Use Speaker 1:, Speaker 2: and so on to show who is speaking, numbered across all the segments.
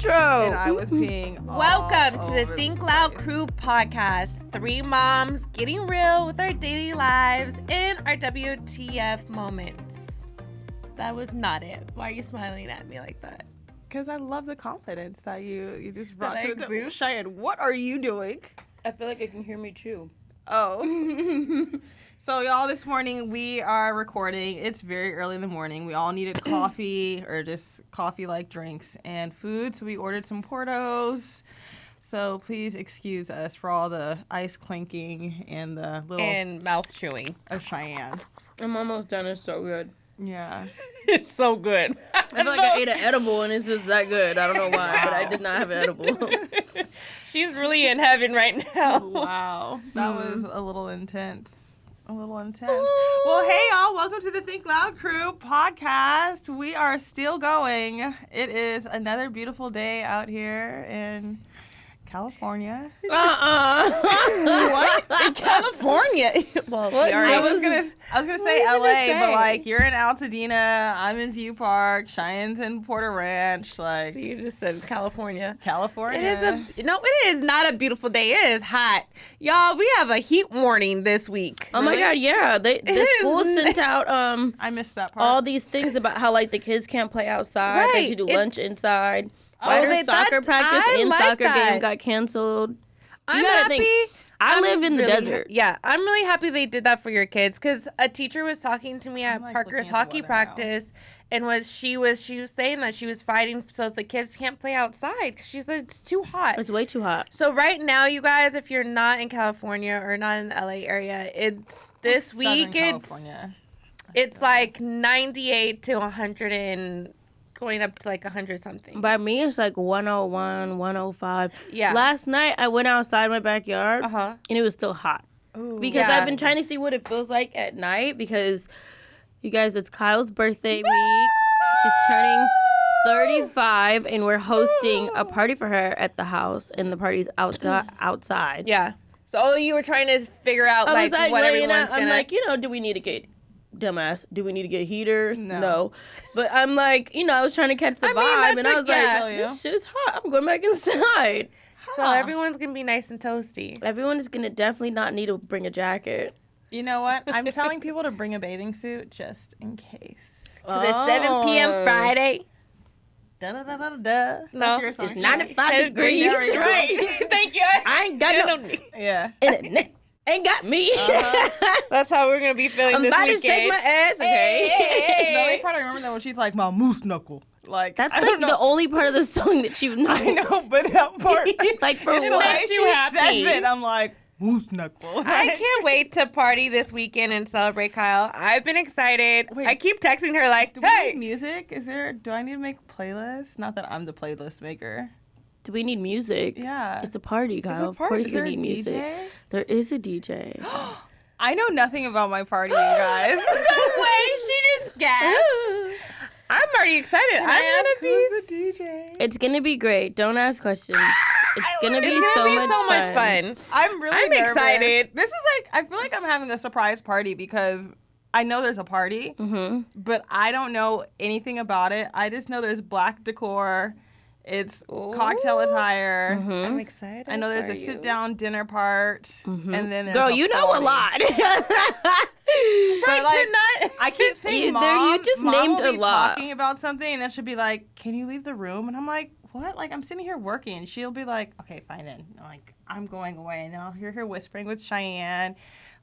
Speaker 1: intro.
Speaker 2: And I was peeing.
Speaker 3: Welcome to the Think Loud Crew podcast. 3 moms getting real with our daily lives and our WTF moments. That was not it. Why are you smiling at me like that?
Speaker 2: Because I love the confidence that you just brought
Speaker 3: That I
Speaker 2: to it.
Speaker 3: exude?
Speaker 2: Cheyenne, what are you doing?
Speaker 1: I feel like I can hear me chew.
Speaker 2: Oh. So, y'all, this morning we are recording. It's very early in the morning. We all needed coffee or just coffee-like drinks and food, so we ordered some Portos. So please excuse us for all the ice clinking and the little...
Speaker 3: And mouth chewing.
Speaker 2: Of Cheyenne.
Speaker 1: I'm almost done. It's so good.
Speaker 2: Yeah.
Speaker 3: It's so good.
Speaker 1: I feel like I ate an edible and it's just that good. I don't know why, but I did not have an edible.
Speaker 3: She's really in heaven right now.
Speaker 2: Wow. That was a little intense. Well, hey, y'all. Welcome to the Think Loud Crew podcast. We are still going. It is another beautiful day out here in California.
Speaker 3: What? In California? Well,
Speaker 1: What?
Speaker 3: I
Speaker 2: was gonna say LA, but like you're in Altadena, I'm in View Park, Cheyenne's in Porter Ranch, like
Speaker 3: So you just said California.
Speaker 2: California.
Speaker 3: It is not a beautiful day. It is hot. Y'all, we have a heat warning this week.
Speaker 1: Oh my God, yeah. The school sent out
Speaker 2: I missed that part.
Speaker 1: all these things about how like the kids can't play outside.
Speaker 3: Right,
Speaker 1: They have to do lunch
Speaker 3: it's-
Speaker 1: inside.
Speaker 3: they-
Speaker 1: Soccer
Speaker 3: that-
Speaker 1: practice
Speaker 3: I
Speaker 1: and
Speaker 3: like
Speaker 1: soccer
Speaker 3: that.
Speaker 1: game got canceled.
Speaker 3: I'm
Speaker 1: gotta
Speaker 3: happy.
Speaker 1: think, I live in the
Speaker 3: really
Speaker 1: desert.
Speaker 3: Yeah, I'm really happy they did that for your kids because a teacher was talking to me at
Speaker 2: I'm, like,
Speaker 3: Parker's
Speaker 2: looking at the
Speaker 3: hockey
Speaker 2: weather
Speaker 3: practice, and she was saying that she was fighting so the kids can't play outside because she said it's too hot.
Speaker 1: It's way too hot.
Speaker 3: So right now, you guys, if you're not in California or not in the LA area, it's this week. It's like 98 to 100 and going up to like 100 something.
Speaker 1: By me, it's like 101, 105.
Speaker 3: Yeah.
Speaker 1: Last night, I went outside my backyard,
Speaker 3: Uh-huh.
Speaker 1: and it was still hot.
Speaker 2: Ooh.
Speaker 1: Because
Speaker 3: Yeah.
Speaker 1: I've been trying to see what it feels like at night because, you guys, it's Kyle's birthday week. She's turning 35, and we're hosting a party for her at the house, and the party's outside.
Speaker 3: Yeah. So you were trying to figure out
Speaker 1: I
Speaker 3: like
Speaker 1: was like,
Speaker 3: what
Speaker 1: laying
Speaker 3: everyone's
Speaker 1: out, I'm
Speaker 3: gonna...
Speaker 1: like, do we need to get... Dumbass, do we need to get heaters?
Speaker 2: No.
Speaker 1: But I'm like, I was trying to catch the vibe,
Speaker 3: that's
Speaker 1: and I was
Speaker 3: yeah.
Speaker 1: like, this shit is hot. I'm going back inside.
Speaker 3: So everyone's gonna be nice and toasty.
Speaker 1: Everyone is going to definitely not need to bring a jacket.
Speaker 2: You know what? I'm telling people to bring a bathing suit just in case.
Speaker 3: For the 7 p.m. Friday.
Speaker 2: Da-da-da-da-da.
Speaker 3: No,
Speaker 2: That's your song,
Speaker 1: It's
Speaker 2: Cheyenne.
Speaker 1: 95 degrees.
Speaker 2: Yeah, right.
Speaker 3: Thank you.
Speaker 1: I ain't got no...
Speaker 2: Yeah.
Speaker 1: Internet ain't got me.
Speaker 3: That's how we're gonna be feeling
Speaker 1: I'm
Speaker 3: this
Speaker 1: about
Speaker 3: weekend.
Speaker 1: to shake my ass, okay?
Speaker 2: The only part I remember that when she's like, my moose knuckle. Like,
Speaker 1: That's
Speaker 2: I
Speaker 1: like
Speaker 2: don't know.
Speaker 1: the only part of the song that you know.
Speaker 2: I know, but that part.
Speaker 1: Like, for
Speaker 2: the
Speaker 1: what?
Speaker 2: way
Speaker 3: makes
Speaker 2: she
Speaker 3: you happy.
Speaker 2: says it, I'm like, moose knuckle.
Speaker 3: I can't wait to party this weekend and celebrate Kyle. I've been excited.
Speaker 2: Wait.
Speaker 3: I keep texting her like,
Speaker 2: Do we
Speaker 3: hey.
Speaker 2: need music? Do I need to make playlists? Not that I'm the playlist maker.
Speaker 1: Do we need music?
Speaker 2: Yeah.
Speaker 1: It's a party,
Speaker 2: There's
Speaker 1: Kyle.
Speaker 2: a
Speaker 1: Of
Speaker 2: party.
Speaker 1: course
Speaker 2: Is
Speaker 1: we
Speaker 2: there a
Speaker 1: need music.
Speaker 2: DJ?
Speaker 1: There is a DJ.
Speaker 2: I know nothing about my party, you guys.
Speaker 3: No way. She just gasped. I'm already excited.
Speaker 2: Can I
Speaker 3: I'm
Speaker 2: ask
Speaker 3: gonna
Speaker 2: who's the DJ?
Speaker 1: It's going to be great. Don't ask questions. It's going to be
Speaker 3: It's
Speaker 1: so
Speaker 3: gonna be
Speaker 1: much
Speaker 3: so much fun.
Speaker 2: I'm really
Speaker 3: I'm
Speaker 2: nervous.
Speaker 3: excited.
Speaker 2: This is like, I feel like I'm having a surprise party because I know there's a party, but I don't know anything about it. I just know there's black decor. It's cocktail attire.
Speaker 3: I'm excited.
Speaker 2: I know there's a sit-down dinner part, and then there's
Speaker 1: Girl,
Speaker 2: a
Speaker 1: you know a
Speaker 2: party.
Speaker 1: lot.
Speaker 2: But like,
Speaker 3: tonight.
Speaker 2: I keep saying,
Speaker 1: you just
Speaker 2: Mom
Speaker 1: named
Speaker 2: will
Speaker 1: a
Speaker 2: be
Speaker 1: lot.
Speaker 2: talking about something, and then she'll be like, "Can you leave the room?" And I'm like, "What?" Like, I'm sitting here working, and she'll be like, "Okay, fine then." I'm like, I'm going away, and then I'll hear her whispering with Cheyenne.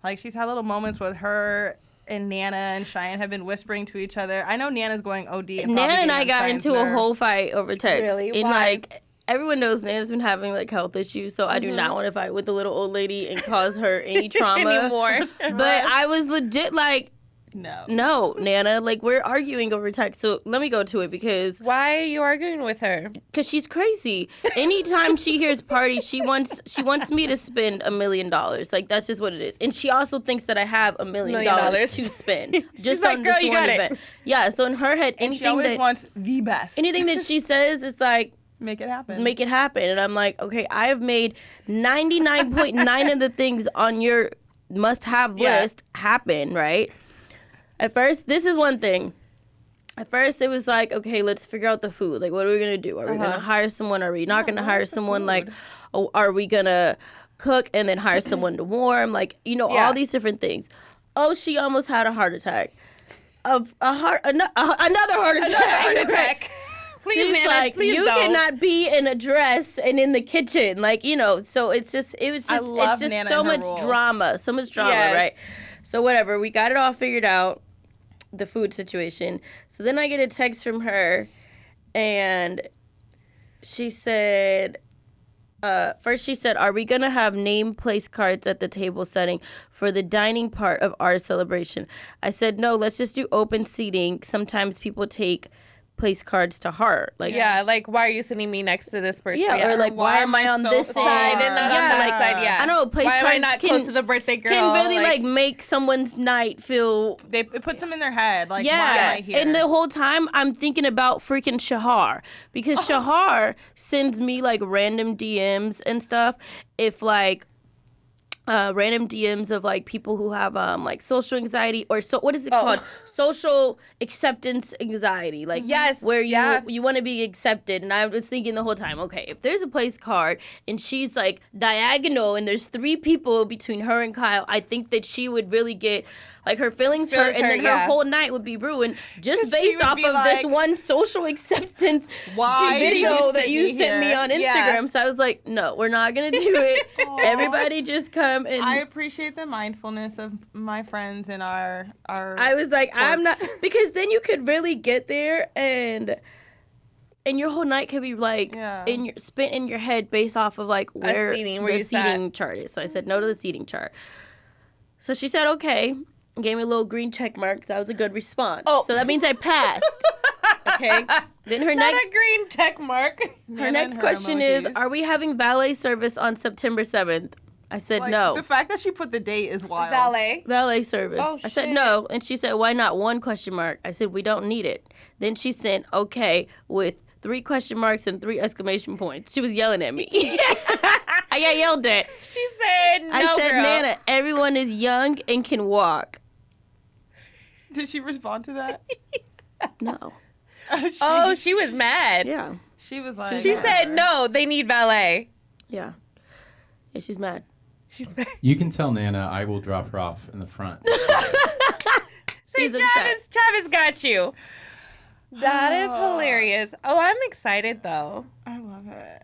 Speaker 2: Like, she's had little moments with her and Nana and Cheyenne have been whispering to each other. I know Nana's going OD. And
Speaker 1: Nana
Speaker 2: probably
Speaker 1: and I
Speaker 2: getting on
Speaker 1: got
Speaker 2: Cheyenne's
Speaker 1: into a
Speaker 2: nerves.
Speaker 1: whole fight over text.
Speaker 3: Really?
Speaker 1: And
Speaker 3: Why?
Speaker 1: like, everyone knows Nana's been having like health issues, so I do not want to fight with the little old lady and cause her any trauma
Speaker 3: Anymore.
Speaker 1: But I was legit like, no, Nana, like we're arguing over text. So let me go to it because
Speaker 3: Why are you arguing with her?
Speaker 1: she's crazy. Anytime she hears party, she wants me to spend $1 million. Like that's just what it is. And she also thinks that I have $1 million to spend just
Speaker 3: like,
Speaker 1: on
Speaker 3: "Girl,
Speaker 1: this
Speaker 3: you
Speaker 1: one
Speaker 3: got it."
Speaker 1: event. Yeah. So in her head,
Speaker 2: And she
Speaker 1: anything
Speaker 2: always
Speaker 1: that
Speaker 2: wants the best.
Speaker 1: anything that she says is like,
Speaker 2: Make it happen.
Speaker 1: make it happen. And I'm like, okay, I have made 99.9 of the things on your must-have list happen, right? At first, this is one thing. at first it was like, okay, let's figure out the food. Like, what are we going to do? Are we going to hire someone? Are we not going to hire someone? Like, are we going to cook and then hire someone to warm? Like, all these different things. Oh, she almost had a heart attack. Another heart attack.
Speaker 3: Please,
Speaker 1: She's
Speaker 3: Nana,
Speaker 1: like,
Speaker 3: please
Speaker 1: you
Speaker 3: don't.
Speaker 1: cannot be in a dress and in the kitchen. Like, so it's just
Speaker 2: Nana
Speaker 1: so
Speaker 2: and her
Speaker 1: much
Speaker 2: rules.
Speaker 1: drama. So much drama,
Speaker 3: Yes.
Speaker 1: right? So whatever, we got it all figured out, the food situation. So then I get a text from her, and she said, first she said, are we going to have name place cards at the table setting for the dining part of our celebration? I said, no, let's just do open seating. Sometimes people take place cards to heart. Like,
Speaker 3: Yeah, like, why are you sitting me next to this person?
Speaker 1: yeah, or like, why am I on
Speaker 2: so
Speaker 1: this
Speaker 2: far?
Speaker 1: side
Speaker 3: and not on
Speaker 1: yeah,
Speaker 3: that
Speaker 1: like,
Speaker 3: side? Yeah,
Speaker 1: I know place
Speaker 3: why
Speaker 1: cards
Speaker 3: am I not
Speaker 1: can,
Speaker 3: close to the birthday girl?
Speaker 1: can really like make someone's night feel.
Speaker 2: It puts them in their head. Like,
Speaker 1: Yeah,
Speaker 2: why am I here?
Speaker 1: and the whole time I'm thinking about freaking Shahar, because Shahar sends me like random DMs and stuff. If like random DMs of like people who have like social anxiety or what is it called? Social acceptance anxiety. Like,
Speaker 3: Yes,
Speaker 1: where
Speaker 3: yeah.
Speaker 1: you want to be accepted. And I was thinking the whole time, okay, if there's a place card and she's like diagonal and there's 3 people between her and Kyle, I think that she would really get like her feelings hurt, and then her whole night would be ruined just
Speaker 2: 'Cause she
Speaker 1: based
Speaker 2: would
Speaker 1: off
Speaker 2: be
Speaker 1: of
Speaker 2: like,
Speaker 1: this one social acceptance
Speaker 2: Why did
Speaker 1: video
Speaker 2: you
Speaker 1: that
Speaker 2: send
Speaker 1: you
Speaker 2: me
Speaker 1: sent me
Speaker 2: here?
Speaker 1: on Instagram.
Speaker 3: Yeah.
Speaker 1: So I was like, no, we're not gonna do it. Everybody just come and
Speaker 2: I appreciate the mindfulness of my friends and our.
Speaker 1: I was like, I'm not, because then you could really get there and your whole night could be like spent in your head based off of like where
Speaker 3: seating, where
Speaker 1: the
Speaker 3: you sat.
Speaker 1: seating chart is. So I said no to the seating chart. So she said okay, and gave me a little green check mark. That was a good response.
Speaker 3: Oh.
Speaker 1: So that means I passed. Okay. Then her
Speaker 3: Not
Speaker 1: next
Speaker 3: a green check mark.
Speaker 1: her next question is, are we having valet service on September 7th? I said
Speaker 2: Like,
Speaker 1: no.
Speaker 2: The fact that she put the date is wild.
Speaker 1: Valet service.
Speaker 3: Oh,
Speaker 1: I said
Speaker 3: shit.
Speaker 1: no, and she said why not? 1 question mark. I said we don't need it. Then she sent okay with 3 question marks and 3 exclamation points. She was yelling at me. I got yelled at.
Speaker 3: She said no,
Speaker 1: I said,
Speaker 3: girl.
Speaker 1: Nana, everyone is young and can walk.
Speaker 2: Did she respond to that?
Speaker 1: No.
Speaker 3: She was mad.
Speaker 1: Yeah.
Speaker 2: She was like.
Speaker 3: She said no, they need valet.
Speaker 1: Yeah. Yeah, she's mad.
Speaker 4: You can tell Nana I will drop her off in the front.
Speaker 1: She's upset.
Speaker 3: Travis got you. That is hilarious. Oh, I'm excited though.
Speaker 2: I love it.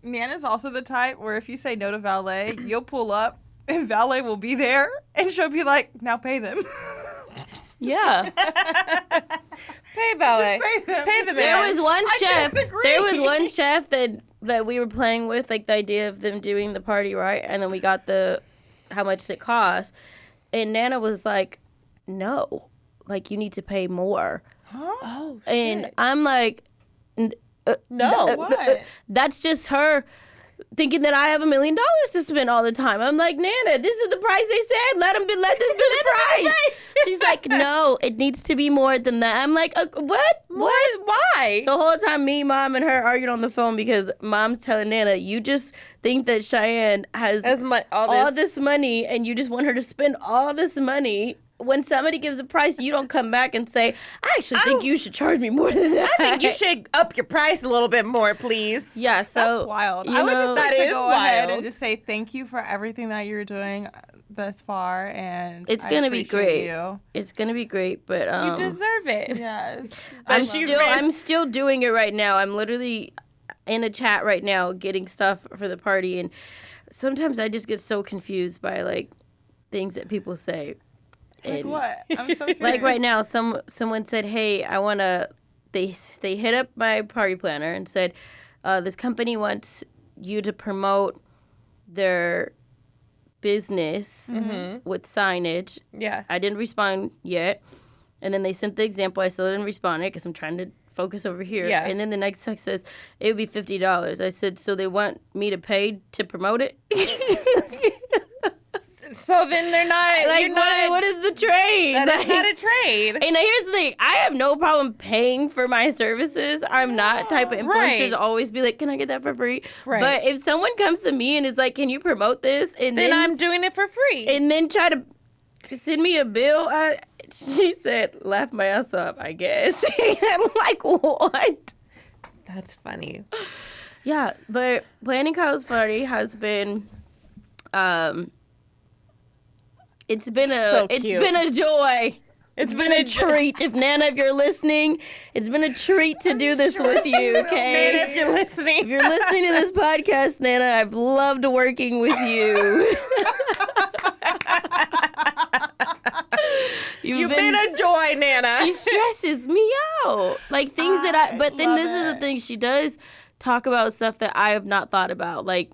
Speaker 2: Nana's also the type where if you say no to valet, you'll pull up and valet will be there and she'll be like, now pay them.
Speaker 1: Yeah.
Speaker 3: Pay valet.
Speaker 2: Just pay them.
Speaker 3: Pay the
Speaker 1: There
Speaker 3: man.
Speaker 1: was one chef.
Speaker 2: disagree.
Speaker 1: There was one chef that we were playing with, like the idea of them doing the party, right? And then we got how much it cost, and Nana was like, "No, like you need to pay more."
Speaker 2: Huh?
Speaker 3: Oh,
Speaker 1: And
Speaker 3: shit.
Speaker 1: I'm like,
Speaker 3: No.
Speaker 2: What?
Speaker 1: That's just her thinking that I have $1 million to spend all the time. I'm like, Nana, this is the price they said. Let this be the price. She's like, no, it needs to be more than that. I'm like, what?
Speaker 3: Why?
Speaker 1: So the whole time, me, Mom, and her argued on the phone because Mom's telling Nana, you just think that Cheyenne has all this money and you just want her to spend all this money. When somebody gives a price, you don't come back and say, I actually think you should charge me more than that.
Speaker 3: I think you should up your price a little bit more, please.
Speaker 1: Yeah, so.
Speaker 2: That's wild.
Speaker 1: you
Speaker 2: I would
Speaker 1: know-
Speaker 2: just like
Speaker 3: That
Speaker 2: to
Speaker 3: is
Speaker 2: go ahead
Speaker 3: wild.
Speaker 2: and just say thank you for everything that you're doing thus far, and
Speaker 1: It's
Speaker 2: I
Speaker 1: gonna be
Speaker 2: appreciate
Speaker 1: great.
Speaker 2: You.
Speaker 1: It's going to be great, but.
Speaker 3: You deserve it.
Speaker 2: Yes.
Speaker 1: I'm still doing it right now. I'm literally in a chat right now getting stuff for the party, and sometimes I just get so confused by like things that people say.
Speaker 2: Like
Speaker 1: And,
Speaker 2: what? I'm so curious.
Speaker 1: like right now, someone said, "Hey, I want to." They hit up my party planner and said, "This company wants you to promote their business with signage."
Speaker 3: Yeah.
Speaker 1: I didn't respond yet. And then they sent the example. I still didn't respond it because I'm trying to focus over here.
Speaker 3: Yeah.
Speaker 1: And then the next text says, it would be $50. I said, so they want me to pay to promote it?
Speaker 3: So then they're not
Speaker 1: Like,
Speaker 3: you're not,
Speaker 1: what is the trade?
Speaker 3: that
Speaker 1: Like,
Speaker 3: is not a trade.
Speaker 1: and here's the thing. I have no problem paying for my services. I'm not type of influencer
Speaker 3: Right.
Speaker 1: to always be like, can I get that for free?
Speaker 3: Right.
Speaker 1: But if someone comes to me and is like, can you promote this? And
Speaker 3: then
Speaker 1: then
Speaker 3: I'm doing it for free.
Speaker 1: and then try to send me a bill. she said, laugh my ass up, I guess. I'm like, what?
Speaker 3: That's funny.
Speaker 1: Yeah, but planning Kyle's party has been, it's been
Speaker 3: So
Speaker 1: it's
Speaker 3: cute.
Speaker 1: been a joy. It's been a treat. If Nana, if you're listening, it's been a treat to do this with you, okay?
Speaker 3: Nana, if you're listening.
Speaker 1: If you're listening to this podcast, Nana, I've loved working with you.
Speaker 3: You've been a joy, Nana.
Speaker 1: She stresses me out. Like things but then this is the thing, she does talk about stuff that I have not thought about, like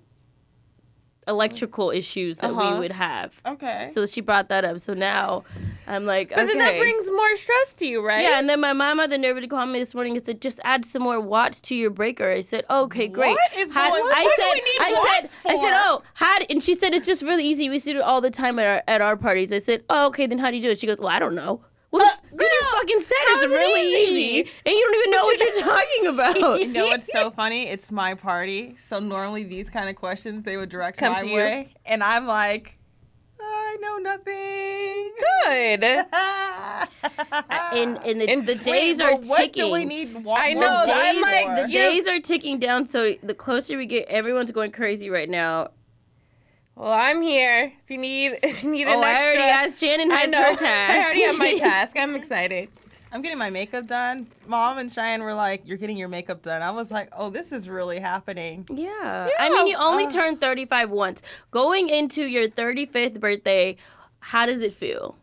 Speaker 1: electrical issues that we would have.
Speaker 2: Okay.
Speaker 1: So she brought that up. So now I'm like,
Speaker 3: But then that brings more stress to you, right?
Speaker 1: Yeah, and then my mom had the nerve to call me this morning and said, just add some more watts to your breaker. I said, okay, great.
Speaker 2: What is going on?
Speaker 1: I said, and she said, it's just really easy. We see it all the time at our parties. I said, oh, okay, then how do you do it? She goes, well, I don't know. Well, you just fucking said it's really easy. And you don't even know what you're talking about.
Speaker 2: You know what's so funny? It's my party. So normally these kind of questions, they would direct
Speaker 3: Come
Speaker 2: my
Speaker 3: to you.
Speaker 2: way. And I'm like, I know nothing.
Speaker 3: Good.
Speaker 1: And the days are ticking.
Speaker 2: What do we need?
Speaker 3: I know. I'm like,
Speaker 1: The days are ticking down, so the closer we get, everyone's going crazy right now.
Speaker 3: Well, I'm here. If you need an extra.
Speaker 1: I already asked. Shannon has her task.
Speaker 3: I already have my task. I'm excited.
Speaker 2: I'm getting my makeup done. Mom and Cheyenne were like, you're getting your makeup done. I was like, oh, this is really happening.
Speaker 1: Yeah. I mean, you only turned 35 once. Going into your 35th birthday, how does it feel?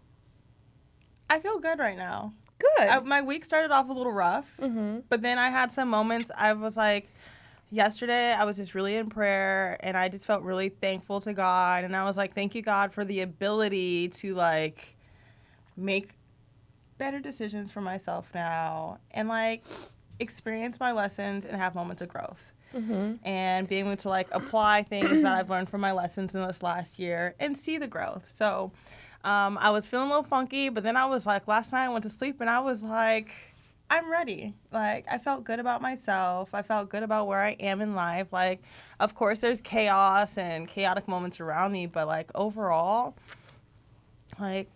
Speaker 2: I feel good right now.
Speaker 3: Good.
Speaker 2: My week started off a little rough, but then I had some moments. I was like, yesterday I was just really in prayer, and I just felt really thankful to God. And I was like, thank you, God, for the ability to like make better decisions for myself now, and like experience my lessons and have moments of growth. And being able to like apply things that I've learned from my lessons in this last year and see the growth. So I was feeling a little funky, but then I was like, last night I went to sleep and I was like, I'm ready. Like, I felt good about myself. I felt good about where I am in life. Like, of course, there's chaos and chaotic moments around me, but like overall, like,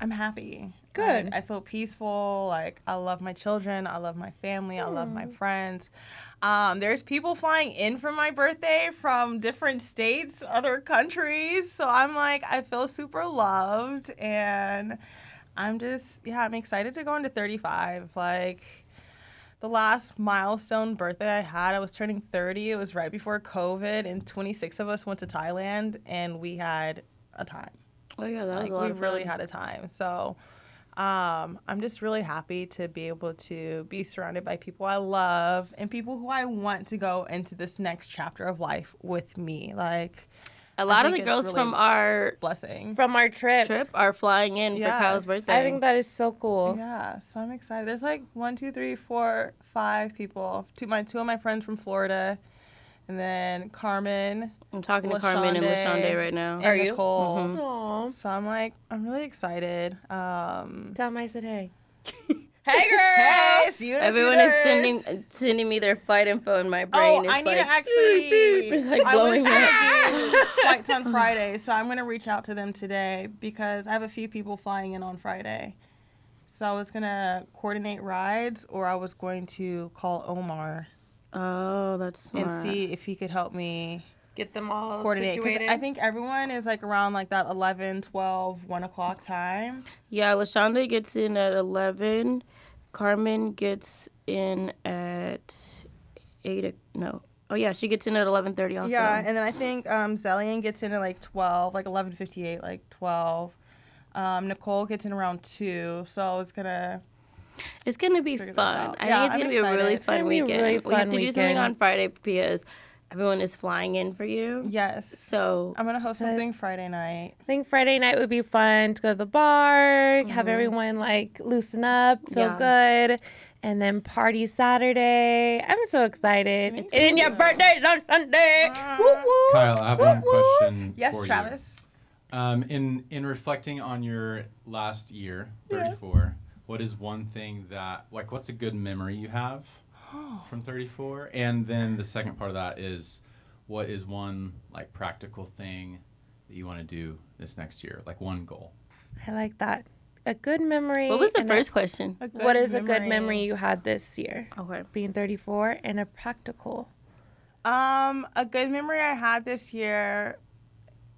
Speaker 2: I'm happy.
Speaker 3: Good.
Speaker 2: Like, I feel peaceful. Like, I love my children. I love my family. I love my friends. There's people flying in for my birthday from different states, other countries. So I'm like, I feel super loved. And I'm excited to go into 35. Like, the last milestone birthday I had, I was turning 30. It was right before COVID. And 26 of us went to Thailand. And we had a time.
Speaker 1: Oh, yeah, that was
Speaker 2: Like,
Speaker 1: a lot
Speaker 2: we
Speaker 1: of
Speaker 2: really
Speaker 1: fun.
Speaker 2: had a time. So I'm just really happy to be able to be surrounded by people I love and people who I want to go into this next chapter of life with me. Like,
Speaker 1: A lot of
Speaker 2: think
Speaker 1: the
Speaker 2: it's
Speaker 1: girls
Speaker 2: really
Speaker 1: from our
Speaker 2: blessing.
Speaker 3: From our trip.
Speaker 1: are flying in for Kyle's
Speaker 2: Yes.
Speaker 1: birthday.
Speaker 3: I think that is so cool.
Speaker 2: Yeah, so I'm excited. There's like 1, 2, 3, 4, 5 people. Two of my friends from Florida, and then Carmen.
Speaker 1: I'm talking to Carmen and LaShonda right now.
Speaker 2: And
Speaker 3: Are you?
Speaker 2: Nicole.
Speaker 3: Aw.
Speaker 2: So I'm really excited.
Speaker 3: Tell them I said hey.
Speaker 2: Hey, girl! Hey, see you in a
Speaker 1: Everyone
Speaker 2: few
Speaker 1: is
Speaker 2: days.
Speaker 1: sending me their flight info, and my brain is
Speaker 2: I need
Speaker 1: like,
Speaker 2: to actually.
Speaker 1: it's like blowing up.
Speaker 2: I was going to do flights on Friday, so I'm going to reach out to them today because I have a few people flying in on Friday. So I was going to coordinate rides, or I was going to call Omar
Speaker 1: Oh, that's smart.
Speaker 2: and see if he could help me
Speaker 3: Get them all
Speaker 2: coordinate. Because
Speaker 3: situated.
Speaker 2: I think everyone is like around like that 11, 12, 1 o'clock time.
Speaker 1: Yeah, LaShonda gets in at 11. Carmen gets in at 8. No. Oh, yeah, she gets in at 11:30 also.
Speaker 2: Yeah, and then I think Zellian gets in at like 12, like 11:58, like 12. Nicole gets in around 2, so it's going to...
Speaker 1: It's going to be
Speaker 2: Figure this
Speaker 1: fun.
Speaker 2: out.
Speaker 1: I
Speaker 2: Yeah,
Speaker 1: think it's
Speaker 2: I'm
Speaker 1: going to be a really
Speaker 2: excited.
Speaker 1: fun
Speaker 3: It's gonna be a
Speaker 1: weekend.
Speaker 3: really
Speaker 1: We have
Speaker 3: fun
Speaker 1: to do something
Speaker 3: weekend.
Speaker 1: on Friday because everyone is flying in for you.
Speaker 2: Yes.
Speaker 1: So
Speaker 2: I'm going to host something Friday night.
Speaker 3: I think Friday night would be fun to go to the bar, have everyone like loosen up, feel good, and then party Saturday. I'm so excited. And then your birthday's on Sunday. Woo woo.
Speaker 4: Kyle, I have one question
Speaker 2: Yes,
Speaker 4: for
Speaker 2: Travis.
Speaker 4: you. In reflecting on your last year, 34, what is one thing that, like, what's a good memory you have from 34? And then the second part of that is, what is one, like, practical thing that you want to do this next year? Like, one goal.
Speaker 3: I like that. a good memory.
Speaker 1: What was the
Speaker 3: and
Speaker 1: first question?
Speaker 3: What is a good memory you had this year?
Speaker 1: Okay.
Speaker 3: Being 34 and a practical.
Speaker 2: A good memory I had this year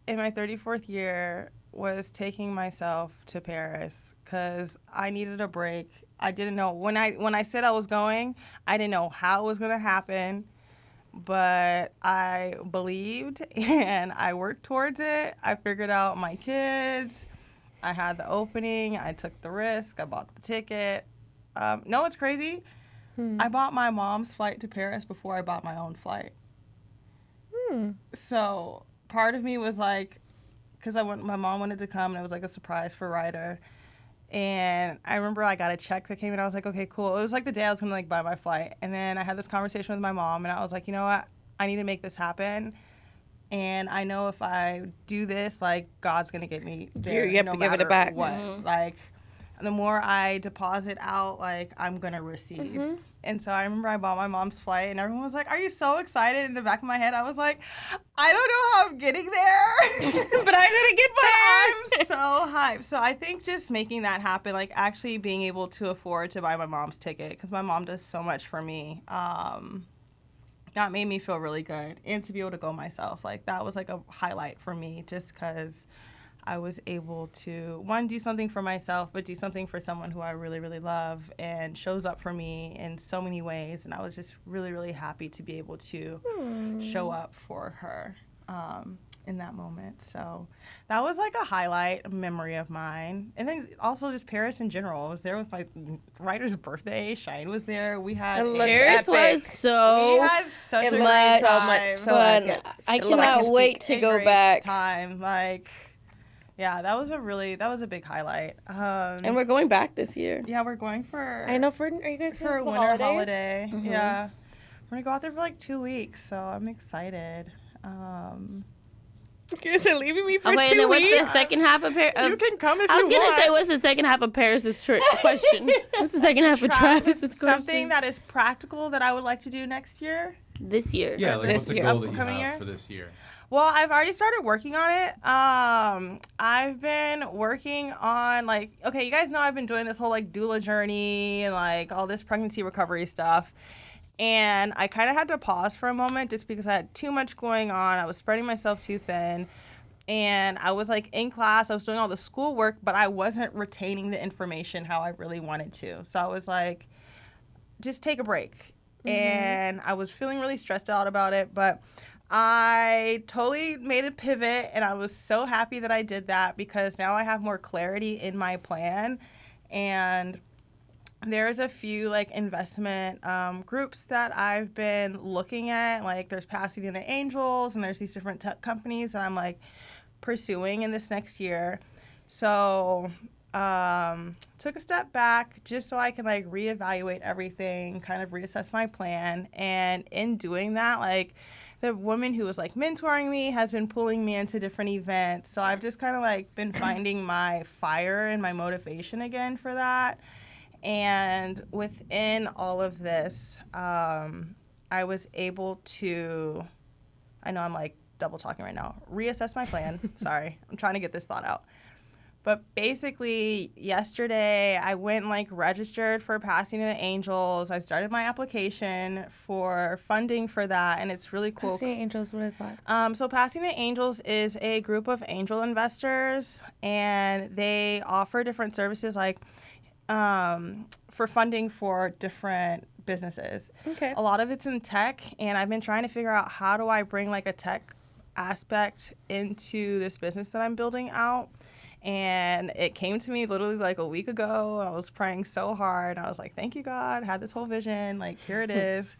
Speaker 2: in my 34th year was taking myself to Paris because I needed a break. I didn't know when I said I was going, I didn't know how it was going to happen, but I believed and I worked towards it. I figured out my kids. I had the opening. I took the risk. I bought the ticket. No, it's crazy. I bought my mom's flight to Paris before I bought my own flight. So part of me was like, because my mom wanted to come, and it was like a surprise for Ryder. And I remember I got a check that came in. I was like, okay, cool. It was like the day I was going to like buy my flight. And then I had this conversation with my mom, and I was like, you know what? I need to make this happen. And I know if I do this, like, God's going to get me there.
Speaker 3: You have to give it back.
Speaker 2: What? Like, the more I deposit out, like, I'm going to receive. And so I remember I bought my mom's flight, and everyone was like, are you so excited? In the back of my head, I was like, I don't know how I'm getting there.
Speaker 3: But I'm going to get there.
Speaker 2: I'm so hyped. So I think just making that happen, like actually being able to afford to buy my mom's ticket, because my mom does so much for me, that made me feel really good. And to be able to go myself, like that was like a highlight for me, just because I was able to, one, do something for myself, but do something for someone who I really, really love and shows up for me in so many ways. And I was just really, really happy to be able to show up for her in that moment. So that was like a highlight, a memory of mine. And then also just Paris in general. I was there with my Ryder's birthday. Cheyenne was there. We had
Speaker 1: Paris
Speaker 3: epic.
Speaker 1: was so
Speaker 2: we had such a great
Speaker 1: much
Speaker 2: time.
Speaker 1: fun. I cannot wait to go back.
Speaker 2: Time, like, yeah, that was a big highlight.
Speaker 1: And we're going back this year.
Speaker 2: Yeah, we're going for.
Speaker 3: I know. Are you guys
Speaker 2: for a
Speaker 3: the
Speaker 2: winter
Speaker 3: holidays?
Speaker 2: holiday? Yeah, we're gonna go out there for like 2 weeks, so I'm excited.
Speaker 3: You guys are leaving me for
Speaker 1: Okay,
Speaker 3: 2
Speaker 1: and then
Speaker 3: weeks.
Speaker 1: what's the second half of Paris?
Speaker 2: You can come if
Speaker 1: I was
Speaker 2: you
Speaker 1: gonna
Speaker 2: want.
Speaker 1: say, what's the second half of Paris's trip question? What's the second half of Travis's question?
Speaker 2: Something that is practical that I would like to do next year.
Speaker 1: This year.
Speaker 4: Yeah, like
Speaker 2: This
Speaker 4: what's the
Speaker 2: year.
Speaker 4: goal that you
Speaker 2: Upcoming
Speaker 4: have
Speaker 2: year?
Speaker 4: for this year?
Speaker 2: Well, I've already started working on it. I've been working on, like, okay, you guys know I've been doing this whole, like, doula journey and, like, all this pregnancy recovery stuff. And I kind of had to pause for a moment just because I had too much going on. I was spreading myself too thin. And I was, like, in class. I was doing all the schoolwork, but I wasn't retaining the information how I really wanted to. So I was like, just take a break. And I was feeling really stressed out about it, but I totally made a pivot, and I was so happy that I did that because now I have more clarity in my plan. And there's a few like investment groups that I've been looking at. Like there's Pasadena Angels, and there's these different tech companies that I'm like pursuing in this next year. So took a step back just so I can like reevaluate everything, kind of reassess my plan. And in doing that, like the woman who was like mentoring me has been pulling me into different events. So I've just kind of like been finding my fire and my motivation again for that. And within all of this, I was able to, I know I'm like double talking right now, reassess my plan. Sorry, I'm trying to get this thought out. But basically, yesterday, I went and, like, registered for Pasadena Angels. I started my application for funding for that, and it's really cool.
Speaker 3: Pasadena Angels, what is that?
Speaker 2: So Pasadena Angels is a group of angel investors, and they offer different services, like, for funding for different businesses.
Speaker 3: Okay.
Speaker 2: A lot of it's in tech, and I've been trying to figure out how do I bring, like, a tech aspect into this business that I'm building out. And it came to me literally like a week ago. I was praying so hard. I was like, thank you, God. I had this whole vision. Like, here it is.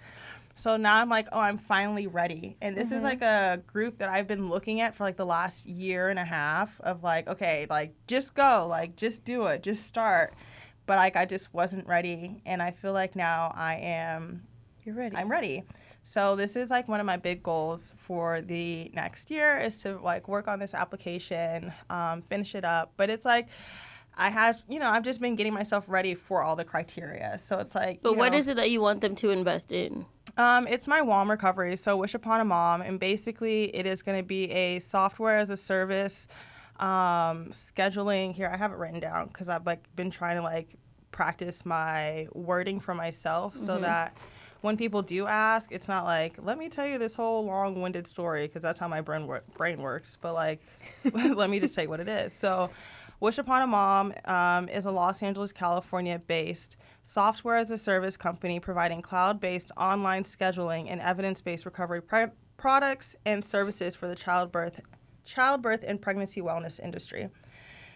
Speaker 2: So now I'm like, oh, I'm finally ready. And this is like a group that I've been looking at for like the last year and a half of like, okay, like just go, like just do it, just start. But like I just wasn't ready. And I feel like now
Speaker 3: You're ready.
Speaker 2: I'm ready. So this is like one of my big goals for the next year is to like work on this application, finish it up. But it's like I've just been getting myself ready for all the criteria. So it's like,
Speaker 1: But what is it that you want them to invest in?
Speaker 2: It's my WOM recovery, so Wish Upon a Mom, and basically it is going to be a software as a service Scheduling, here I have it written down because I've like been trying to like practice my wording for myself so that when people do ask, it's not like, let me tell you this whole long-winded story, because that's how my brain works. But like, let me just say what it is. So Wish Upon a Mom is a Los Angeles, California-based software as a service company providing cloud-based online scheduling and evidence-based recovery products and services for the childbirth and pregnancy wellness industry.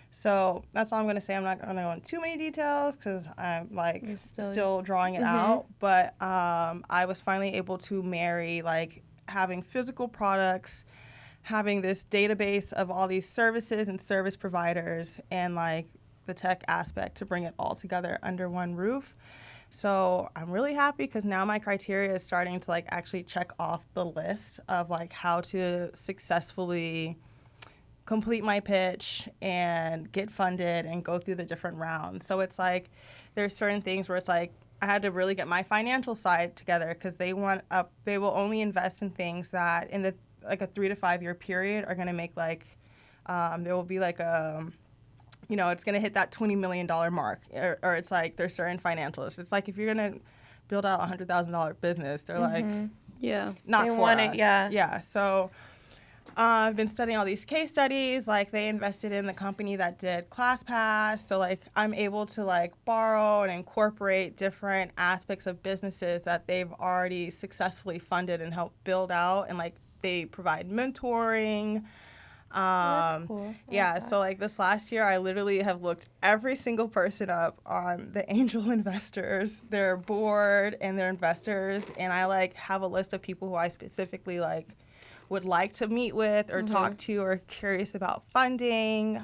Speaker 2: So that's all I'm going to say. I'm not going to go into too many details because I'm like still drawing it out. But I was finally able to marry like having physical products, having this database of all these services and service providers, and like the tech aspect to bring it all together under one roof. So I'm really happy because now my criteria is starting to like actually check off the list of like how to successfully complete my pitch and get funded and go through the different rounds. So it's like there's certain things where it's like I had to really get my financial side together because they will only invest in things that in the like a 3 to 5 year period are going to make like there will be like it's going to hit that $20 million mark or it's like there's certain financials. It's like if you're going to build out a $100,000 business, they're like,
Speaker 1: yeah,
Speaker 2: not
Speaker 3: they
Speaker 2: for
Speaker 3: want
Speaker 2: us.
Speaker 3: it, yeah.
Speaker 2: Yeah. So I've been studying all these case studies. Like they invested in the company that did ClassPass. So like I'm able to like borrow and incorporate different aspects of businesses that they've already successfully funded and helped build out. And like they provide mentoring.
Speaker 3: That's cool.
Speaker 2: Yeah, so like this last year, I literally have looked every single person up on the angel investors, their board and their investors. And I like have a list of people who I specifically like would like to meet with or talk to or curious about funding.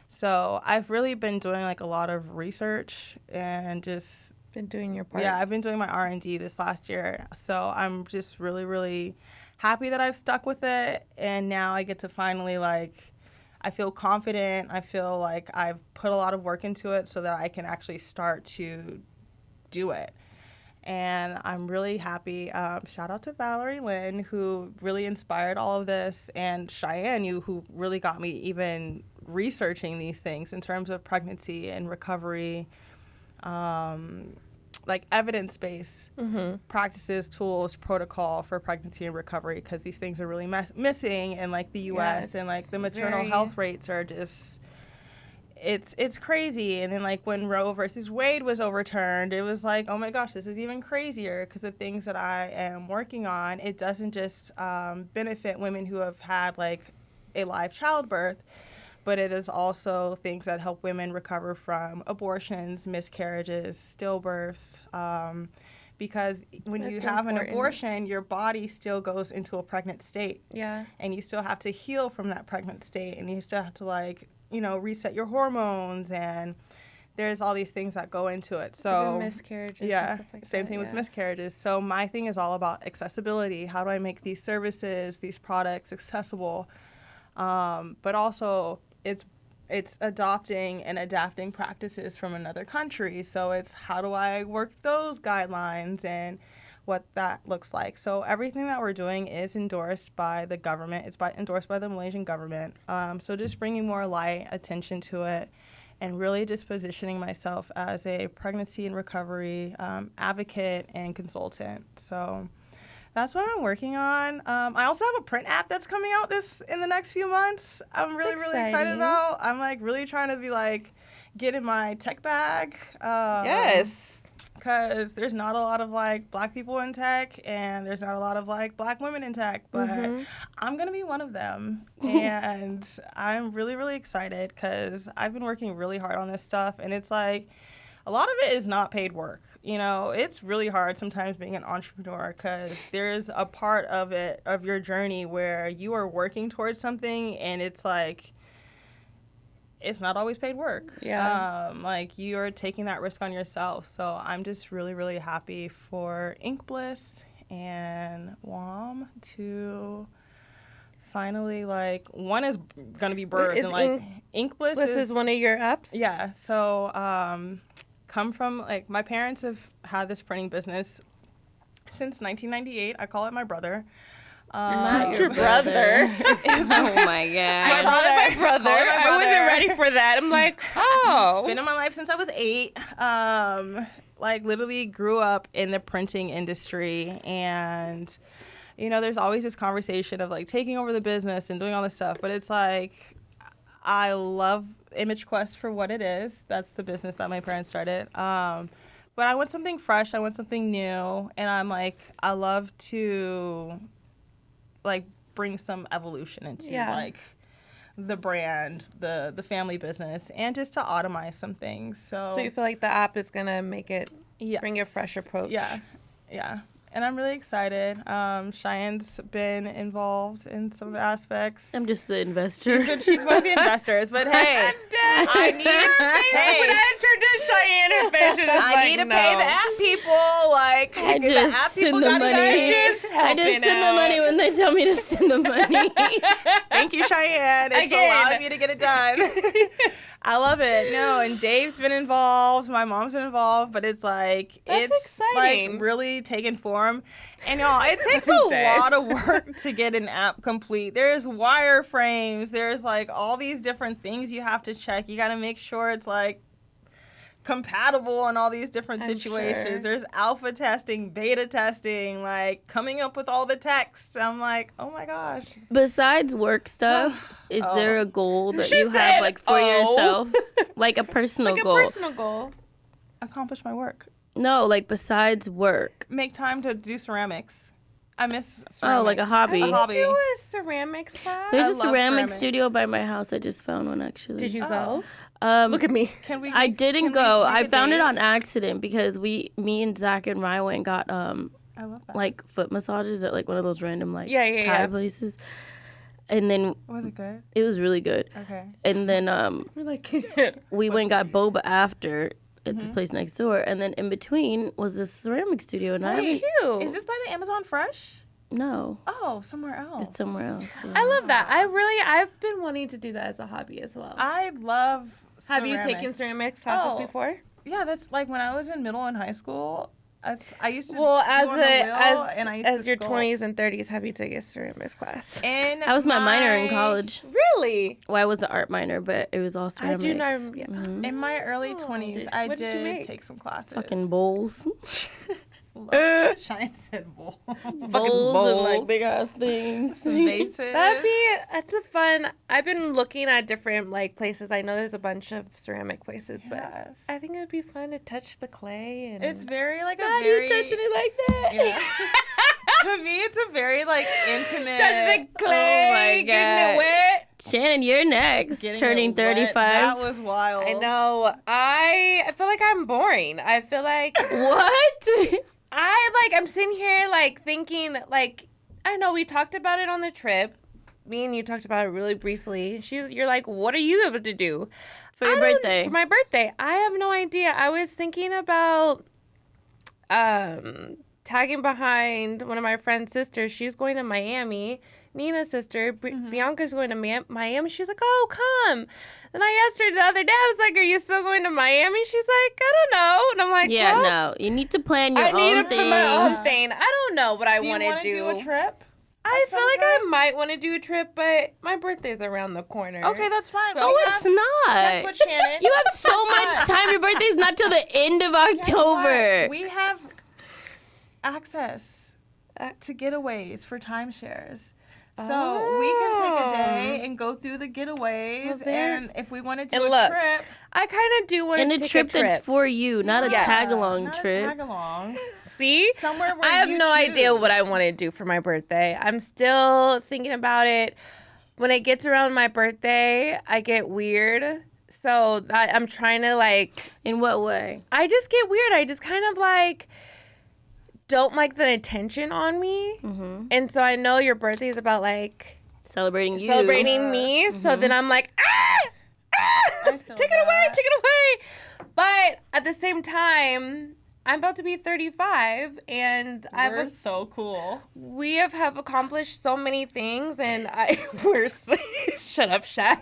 Speaker 2: So I've really been doing like a lot of research and just
Speaker 3: Been doing your part.
Speaker 2: yeah, I've been doing my R&D this last year. So I'm just really, really happy that I've stuck with it. And now I get to finally like, I feel confident. I feel like I've put a lot of work into it so that I can actually start to do it. And I'm really happy. Shout out to Valerie Lynn, who really inspired all of this, and Cheyenne, who really got me even researching these things in terms of pregnancy and recovery, like evidence-based practices, tools, protocol for pregnancy and recovery, because these things are really missing in like the U.S. and like the maternal health rates are just. It's crazy. And then like when Roe versus Wade was overturned, it was like, oh my gosh, this is even crazier because the things that I am working on, it doesn't just benefit women who have had like a live childbirth, but it is also things that help women recover from abortions, miscarriages, stillbirths. Because when you have an abortion, your body still goes into a pregnant state.
Speaker 3: Yeah.
Speaker 2: And you still have to heal from that pregnant state, and you still have to like, reset your hormones, and there's all these things that go into it. So
Speaker 3: even miscarriages.
Speaker 2: Yeah,
Speaker 3: and stuff like
Speaker 2: same
Speaker 3: that,
Speaker 2: thing with miscarriages. So my thing is all about accessibility. How do I make these services, these products accessible? But also it's adopting and adapting practices from another country. So it's how do I work those guidelines and what that looks like. So everything that we're doing is endorsed by the government. It's endorsed by the Malaysian government. So just bringing more light, attention to it, and really just positioning myself as a pregnancy and recovery advocate and consultant. So that's what I'm working on. I also have a print app that's coming out in the next few months. I'm really excited about. I'm like really trying to be like get in my tech bag.
Speaker 3: Yes.
Speaker 2: Because there's not a lot of like black people in tech, and there's not a lot of like black women in tech, but I'm gonna be one of them. And I'm really excited because I've been working really hard on this stuff, and it's like a lot of it is not paid work. It's really hard sometimes being an entrepreneur because there's a part of your journey where you are working towards something, and it's like it's not always paid work.
Speaker 3: Yeah.
Speaker 2: Like you're taking that risk on yourself. So I'm just really happy for Ink Bliss and WOM to finally like one is gonna be birthed. And like Ink Bliss
Speaker 3: is one of your apps?
Speaker 2: Yeah. So come from like my parents have had this printing business since 1998. I call it my brother.
Speaker 1: Not
Speaker 3: your brother.
Speaker 1: Oh my
Speaker 3: I
Speaker 1: god.
Speaker 3: call it my brother.
Speaker 2: Call it my
Speaker 3: I wasn't
Speaker 2: brother.
Speaker 3: ready for that. I'm like, oh.
Speaker 2: It's been in my life since I was 8. Like literally grew up in the printing industry, and there's always this conversation of like taking over the business and doing all this stuff, but it's like I love Image Quest for what it is. That's the business that my parents started. But I want something fresh. I want something new, and I'm like, I love to like bring some evolution into like the brand, the family business, and just to automize some things. So
Speaker 3: You feel like the app is gonna make it
Speaker 2: yes.
Speaker 3: bring a fresh approach?
Speaker 2: Yeah. And I'm really excited. Cheyenne's been involved in some aspects.
Speaker 1: I'm just the investor.
Speaker 2: She's one of the investors, but hey,
Speaker 3: I'm dead.
Speaker 2: I need
Speaker 3: When I introduced Cheyenne, her face was just
Speaker 2: I
Speaker 3: like,
Speaker 2: need to
Speaker 3: no.
Speaker 2: pay the app people. Like
Speaker 1: I
Speaker 2: the app
Speaker 1: just
Speaker 2: people
Speaker 1: send the
Speaker 2: gotta
Speaker 1: money.
Speaker 2: guys just
Speaker 1: I just
Speaker 2: helping
Speaker 1: send the
Speaker 2: out.
Speaker 1: money when they tell me to send the money.
Speaker 2: Thank you, Cheyenne. It's
Speaker 3: Again.
Speaker 2: allowing me to get it done. I love it. No, and Dave's been involved. My mom's been involved, but it's like
Speaker 3: That's
Speaker 2: it's
Speaker 3: exciting.
Speaker 2: like really taking form. And y'all, it takes a lot of work to get an app complete. There's wireframes. There's like all these different things you have to check. You got to make sure it's like compatible in all these different
Speaker 3: I'm
Speaker 2: situations.
Speaker 3: sure.
Speaker 2: There's alpha testing, beta testing, like coming up with all the texts. I'm like, oh my gosh.
Speaker 1: Besides work stuff, is there a goal that
Speaker 3: She
Speaker 1: you
Speaker 3: said,
Speaker 1: have like for
Speaker 3: "Oh."
Speaker 1: yourself? Like a personal
Speaker 3: Like a
Speaker 1: goal?
Speaker 3: personal goal.
Speaker 2: Accomplish my work.
Speaker 1: No, like besides work.
Speaker 2: Make time to do ceramics. I miss ceramics.
Speaker 1: Oh, like a hobby.
Speaker 2: A hobby.
Speaker 3: Do a ceramics class.
Speaker 1: There's
Speaker 2: I
Speaker 1: a
Speaker 2: love
Speaker 1: ceramic
Speaker 2: ceramics.
Speaker 1: studio by my house. I just found one actually.
Speaker 3: Did you go?
Speaker 1: Um,
Speaker 3: Look at me.
Speaker 2: Can we?
Speaker 1: I
Speaker 2: can
Speaker 1: didn't
Speaker 2: we
Speaker 1: go.
Speaker 2: make
Speaker 1: I
Speaker 2: a
Speaker 1: found it
Speaker 2: date?
Speaker 1: on accident because me and Zach and Ryan went and got
Speaker 2: I love that.
Speaker 1: like foot massages at like one of those random like
Speaker 3: Yeah.
Speaker 1: Thai places. And then
Speaker 2: Was it good?
Speaker 1: it was really good.
Speaker 2: Okay.
Speaker 1: And then
Speaker 3: We're like,
Speaker 1: we went and got boba after at
Speaker 2: Mm-hmm.
Speaker 1: the place next door, and then in between was this ceramic studio, and I
Speaker 3: cute.
Speaker 2: Is this by the Amazon Fresh?
Speaker 1: no,
Speaker 2: Oh, somewhere else.
Speaker 1: it's somewhere else. Yeah.
Speaker 3: I love that. I've been wanting to do that as a hobby as well.
Speaker 2: I love.
Speaker 3: Have you
Speaker 2: ceramics.
Speaker 3: taken ceramics classes
Speaker 2: Oh.
Speaker 3: before?
Speaker 2: Yeah, that's like when I was in middle and high school. I used to.
Speaker 3: Well,
Speaker 2: do
Speaker 3: as
Speaker 2: on the wheel, and I used
Speaker 3: as
Speaker 2: to
Speaker 3: your
Speaker 2: sculpt.
Speaker 3: 20s and 30s, have you taken a ceramics class?
Speaker 2: And
Speaker 1: That was my minor in college.
Speaker 3: Really?
Speaker 1: Well, I was an art minor, but it was all
Speaker 3: I do
Speaker 1: ceramics.
Speaker 3: not. Yeah.
Speaker 1: Mhm.
Speaker 2: In my early 20s, I
Speaker 3: what did you
Speaker 2: did
Speaker 3: make?
Speaker 2: take some classes.
Speaker 1: Fucking bowls.
Speaker 2: Shine said bowl.
Speaker 1: Bowls and like big ass things.
Speaker 2: Vases.
Speaker 3: That's a fun. I've been looking at different like places. I know there's a bunch of ceramic places,
Speaker 2: Yes.
Speaker 3: but I think it would be fun to touch the clay and
Speaker 2: It's very like
Speaker 1: How
Speaker 2: a
Speaker 1: do you
Speaker 2: very.
Speaker 1: touching it like that?
Speaker 2: Yeah. To me, it's a very like intimate.
Speaker 3: touching the clay,
Speaker 1: Oh my
Speaker 3: getting it
Speaker 1: God.
Speaker 3: wet.
Speaker 1: Shannon, you're next.
Speaker 2: Getting
Speaker 1: Turning
Speaker 2: it wet.
Speaker 1: 35.
Speaker 2: That was wild.
Speaker 3: I know. I feel like I'm boring. I feel like
Speaker 1: What?
Speaker 3: I'm sitting here like thinking like I know we talked about it on the trip. Me and you talked about it really briefly. You're like, what are you able to do
Speaker 1: For your birthday.
Speaker 3: For my birthday, I have no idea. I was thinking about tagging behind one of my friend's sisters. She's going to Miami. Nina's sister, Bianca's going to Miami. She's like, oh, come. Then I asked her the other day, I was like, are you still going to Miami? She's like, I don't know. And I'm like,
Speaker 1: Yeah,
Speaker 3: well,
Speaker 1: no. You need to plan your
Speaker 3: I need
Speaker 1: own
Speaker 3: it
Speaker 1: thing.
Speaker 3: for my own thing. I don't know what I
Speaker 2: Do you
Speaker 3: want
Speaker 2: want
Speaker 3: to
Speaker 2: to do a trip?
Speaker 3: I feel like I
Speaker 2: sometime?
Speaker 3: might want to do a trip, but my birthday's around the corner.
Speaker 2: Okay, that's fine.
Speaker 3: So-
Speaker 1: No, it's not.
Speaker 2: Guess what, Shannon?
Speaker 1: You have so much time. Your birthday's not till the end of
Speaker 2: Guess what?
Speaker 1: October.
Speaker 2: We have access to getaways for timeshares. So we can take a day and go through the getaways,
Speaker 3: Well, there-
Speaker 2: and if we want to do
Speaker 3: And
Speaker 2: a
Speaker 3: look,
Speaker 2: trip,
Speaker 3: I kind of do want
Speaker 1: And
Speaker 3: to
Speaker 1: a
Speaker 3: take
Speaker 1: trip that's for you, not a
Speaker 3: Yes.
Speaker 1: tag along
Speaker 2: not
Speaker 1: trip.
Speaker 2: a tag along,
Speaker 3: See?
Speaker 2: somewhere where
Speaker 3: I have
Speaker 2: you
Speaker 3: no idea
Speaker 2: choose.
Speaker 3: what I want to do for my birthday. I'm still thinking about it. When it gets around my birthday, I get weird. So I'm trying to like,
Speaker 1: In what way?
Speaker 3: I just get weird. I just kind of like don't like the attention on me.
Speaker 1: Mm-hmm.
Speaker 3: And so I know your birthday is about like
Speaker 1: Celebrating you.
Speaker 3: celebrating me. So then I'm like, take it away, take it away. But at the same time, I'm about to be 35, and
Speaker 2: We're so cool.
Speaker 3: we have accomplished so many things, and shut up, Shy.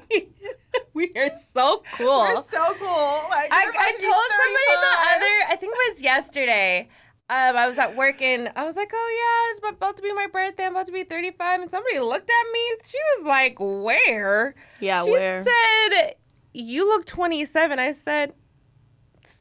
Speaker 3: We are so cool.
Speaker 2: We're so cool. Like,
Speaker 3: I
Speaker 2: you're about to be
Speaker 3: told somebody
Speaker 2: 35.
Speaker 3: I think it was yesterday. I was at work and I was like, oh yeah, it's about to be my birthday. I'm about to be 35. And somebody looked at me. She was like, where?
Speaker 1: Yeah,
Speaker 3: she
Speaker 1: where?
Speaker 3: said, you look 27. I said,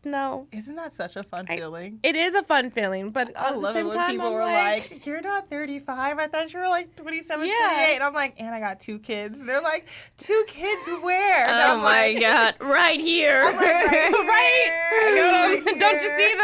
Speaker 3: no.
Speaker 2: Isn't that such a fun feeling?
Speaker 3: It is a fun feeling, but
Speaker 2: I
Speaker 3: at
Speaker 2: love
Speaker 3: the
Speaker 2: it
Speaker 3: same
Speaker 2: when
Speaker 3: time,
Speaker 2: people
Speaker 3: I'm
Speaker 2: were like, you're not 35. I thought you were like 27,
Speaker 3: Yeah.
Speaker 2: 28. I'm like, and I got 2 kids. And they're like, 2 kids where? And
Speaker 1: Oh
Speaker 2: I'm
Speaker 1: my
Speaker 2: like,
Speaker 1: God. Right here.
Speaker 2: I'm like, right here.
Speaker 3: don't you see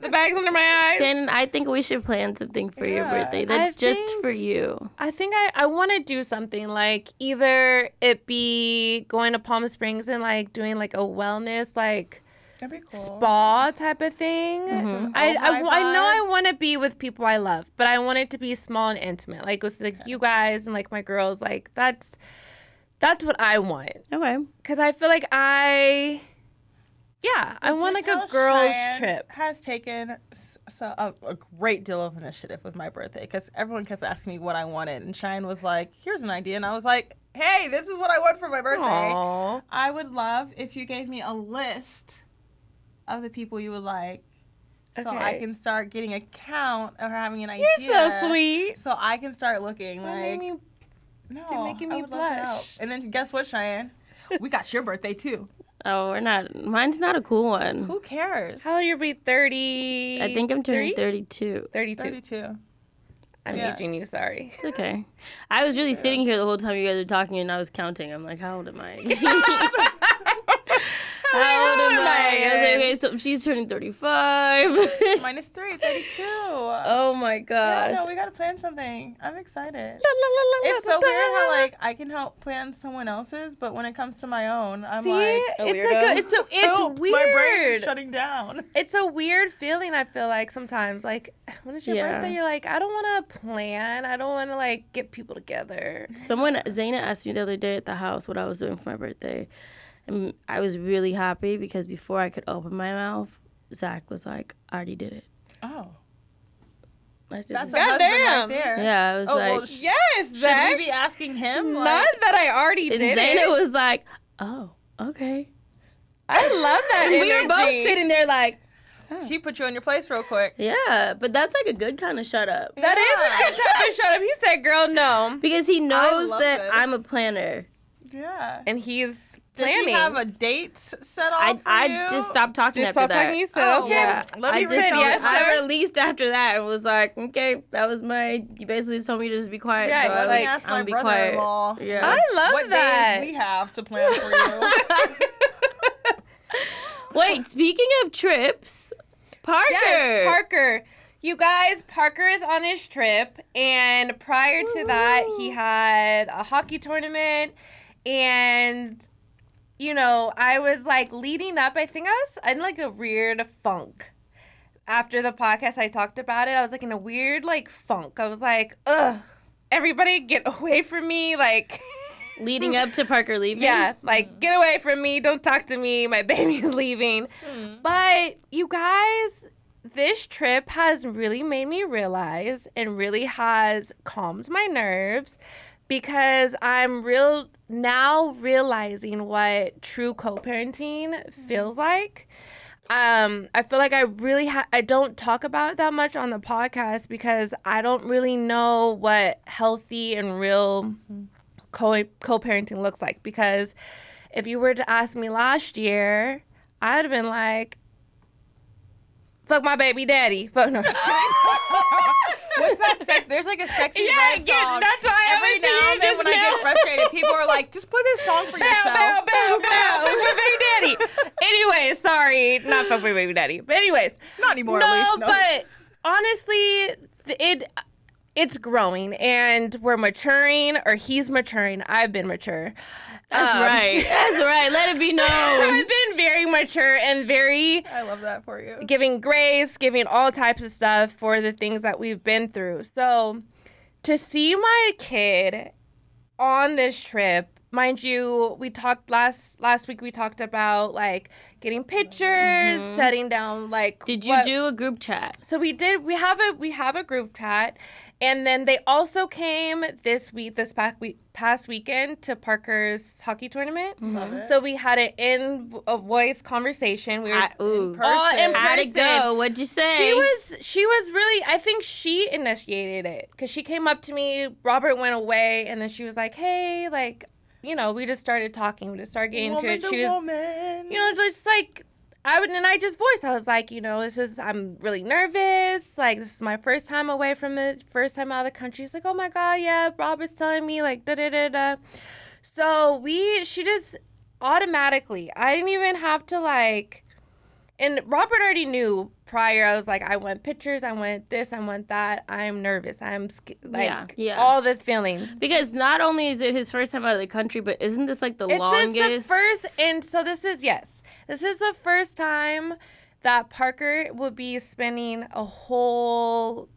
Speaker 3: the bags under my eyes?
Speaker 1: Shannon, I think we should plan something for your
Speaker 2: Yeah.
Speaker 1: birthday. That's just
Speaker 3: think-
Speaker 1: for you.
Speaker 3: I think I want to do something like either it be going to Palm Springs and like doing like a wellness like
Speaker 2: That'd be cool.
Speaker 3: spa type of thing.
Speaker 2: Some
Speaker 3: I know I
Speaker 2: vibes.
Speaker 3: want to be with people I love, but I want it to be small and intimate, like with like you guys and like my girls. Like that's what I want,
Speaker 1: Okay.
Speaker 3: because I feel like I want like
Speaker 2: Just
Speaker 3: a
Speaker 2: how
Speaker 3: girls
Speaker 2: Cheyenne
Speaker 3: trip.
Speaker 2: has taken a great deal of initiative with my birthday because everyone kept asking me what I wanted, and Cheyenne was like, "Here's an idea," and I was like, "Hey, this is what I want for my birthday."
Speaker 3: Aw.
Speaker 2: I would love if you gave me a list of the people you would like, so I
Speaker 3: Okay.
Speaker 2: can start getting a count or having an idea.
Speaker 3: You're so sweet.
Speaker 2: So I can start looking
Speaker 3: That
Speaker 2: like.
Speaker 3: made me-
Speaker 2: No,
Speaker 3: you're making
Speaker 2: I
Speaker 3: me
Speaker 2: would love to help.
Speaker 3: blush.
Speaker 2: And then guess what, Cheyenne? We got your birthday too.
Speaker 1: Oh, we're not. Mine's not a cool one.
Speaker 2: Who cares?
Speaker 3: How old you be? 30?
Speaker 1: I think I'm turning 32.
Speaker 3: 32.
Speaker 2: 32.
Speaker 3: I'm
Speaker 2: Yeah.
Speaker 3: aging you, sorry.
Speaker 1: It's okay. I was really sitting here the whole time you guys were talking and I was counting. I'm like, how old am I? How old am I? I was like, okay, so she's turning 35.
Speaker 2: Minus 3, 32.
Speaker 1: Oh my
Speaker 2: Yeah,
Speaker 1: gosh.
Speaker 2: no, we gotta plan something. I'm excited. It's so weird how like I can help plan someone else's, but when it comes to my own, I'm
Speaker 3: See,
Speaker 2: like,
Speaker 3: it's
Speaker 2: help,
Speaker 3: weird.
Speaker 2: My brain is shutting down.
Speaker 3: It's a weird feeling, I feel like sometimes. Like, when it's your
Speaker 1: Yeah.
Speaker 3: birthday, you're like, I don't want to plan. I don't want to, like, get people together.
Speaker 1: Zaina asked me the other day at the house what I was doing for my birthday. And I was really happy because before I could open my mouth, Zach was like, I already did it.
Speaker 2: Oh,
Speaker 1: I said,
Speaker 2: that's a husband right
Speaker 3: Goddamn.
Speaker 2: there.
Speaker 1: yeah, I was
Speaker 2: Oh,
Speaker 1: like,
Speaker 2: well,
Speaker 3: Yes,
Speaker 2: should
Speaker 3: Zach.
Speaker 2: we be asking him?
Speaker 3: Not
Speaker 2: Like,
Speaker 3: that I already
Speaker 1: and
Speaker 3: did
Speaker 1: Zaina
Speaker 3: it.
Speaker 1: was like, oh, okay.
Speaker 3: I love that
Speaker 1: And we were both
Speaker 3: energy.
Speaker 1: sitting there like,
Speaker 2: he put you in your place real quick.
Speaker 1: yeah, but that's like a good kind of shut up.
Speaker 3: That is a good type of shut up. He said, girl, no.
Speaker 1: Because he knows
Speaker 2: love
Speaker 1: that
Speaker 2: this.
Speaker 1: I'm a planner.
Speaker 2: Yeah.
Speaker 3: And he's
Speaker 2: Does
Speaker 3: planning.
Speaker 2: he have a date set off for
Speaker 1: I
Speaker 2: you?
Speaker 1: just stopped talking
Speaker 3: Just
Speaker 1: after
Speaker 3: stop
Speaker 1: that.
Speaker 3: talking. You said,
Speaker 2: Oh,
Speaker 3: okay.
Speaker 1: Yeah,
Speaker 2: Let
Speaker 1: I
Speaker 2: me
Speaker 1: just
Speaker 2: read
Speaker 3: yes,
Speaker 1: I
Speaker 3: sir.
Speaker 1: released after that and was like, okay, that was my. You basically told me to just be quiet,
Speaker 3: Yeah,
Speaker 1: so
Speaker 3: you're
Speaker 1: I was
Speaker 3: like,
Speaker 2: Ask
Speaker 1: I'm
Speaker 2: my
Speaker 1: gonna be quiet.
Speaker 2: brother-in-law.
Speaker 1: Yeah.
Speaker 3: I love
Speaker 2: What
Speaker 3: that.
Speaker 2: days we have to plan for you.
Speaker 1: Wait, speaking of trips, Parker.
Speaker 3: Yes, Parker. You guys, Parker is on his trip, and prior to that, he had a hockey tournament, and, you know, I was, like, leading up, I think I was in, like, a weird funk. After the podcast, I talked about it. I was, like, in a weird, like, funk. I was like, ugh, everybody get away from me, like...
Speaker 1: Leading up to Parker leaving.
Speaker 3: Yeah, like, get away from me. Don't talk to me. My baby's leaving. But you guys, this trip has really made me realize and really has calmed my nerves because I'm now realizing what true co-parenting feels like. I feel like I really I don't talk about it that much on the podcast because I don't really know what healthy and real co-parenting looks like, because if you were to ask me last year, I would have been like, fuck my baby daddy. Fuck no. I'm just kidding.
Speaker 2: What's that sex? There's like a sexy
Speaker 3: Yeah,
Speaker 2: red song.
Speaker 3: that's why I
Speaker 2: Every
Speaker 3: was
Speaker 2: now
Speaker 3: singing
Speaker 2: and then
Speaker 3: just
Speaker 2: when I
Speaker 3: now.
Speaker 2: get frustrated, people are like, just put this song for
Speaker 3: Bow,
Speaker 2: yourself.
Speaker 3: bow, bow, bow. Fuck my baby daddy. Anyways, sorry. Not fuck my baby daddy. But anyways.
Speaker 2: Not anymore,
Speaker 3: No,
Speaker 2: at least. No.
Speaker 3: but honestly, it's growing and we're maturing, or he's maturing. I've been mature.
Speaker 1: That's right. That's right. Let it be known.
Speaker 3: I've been very mature and very
Speaker 2: I love that for you.
Speaker 3: giving grace, giving all types of stuff for the things that we've been through. So to see my kid on this trip, mind you, we talked last week, we talked about like getting pictures, setting down like
Speaker 1: Did you
Speaker 3: what-
Speaker 1: do a group chat?
Speaker 3: So we did. We have a group chat, And then they also came this past weekend to Parker's hockey tournament.
Speaker 2: Love it.
Speaker 3: So we had it in a voice conversation. We were
Speaker 1: Ooh.
Speaker 3: all in
Speaker 1: How'd it
Speaker 3: person.
Speaker 1: go? What'd you say?
Speaker 3: She was really, I think she initiated it because she came up to me. Robert went away, and then she was like, "Hey, like, you know, we just started talking. We just started getting into it." She was, you know, just like. I just voiced. I was like, you know, I'm really nervous. Like, this is my first time away from it, first time out of the country. She's like, oh my God, yeah, Robert's telling me, like, da-da-da-da. So she just automatically, I didn't even have to, like, and Robert already knew prior. I was like, I want pictures, I want this, I want that. I'm nervous. I'm like, all the feelings.
Speaker 1: Because not only is it his first time out of the country, but isn't this like the longest?
Speaker 3: It's the first, and so this is the first time that Parker will be spending a whole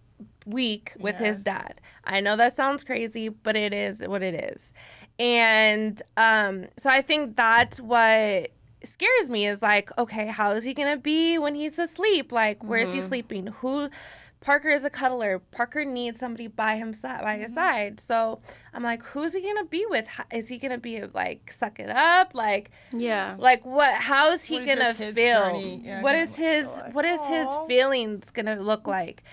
Speaker 3: week with his dad. I know that sounds crazy, but it is what it is. And so I think that's what scares me is like, okay, how is he gonna be when he's asleep? Like, where is he sleeping? Parker is a cuddler. Parker needs somebody by his side. So I'm like, who's he gonna be with? Is he gonna be like, suck it up? Like, like what? How is he gonna feel?
Speaker 2: Yeah,
Speaker 3: what is his feelings gonna look like?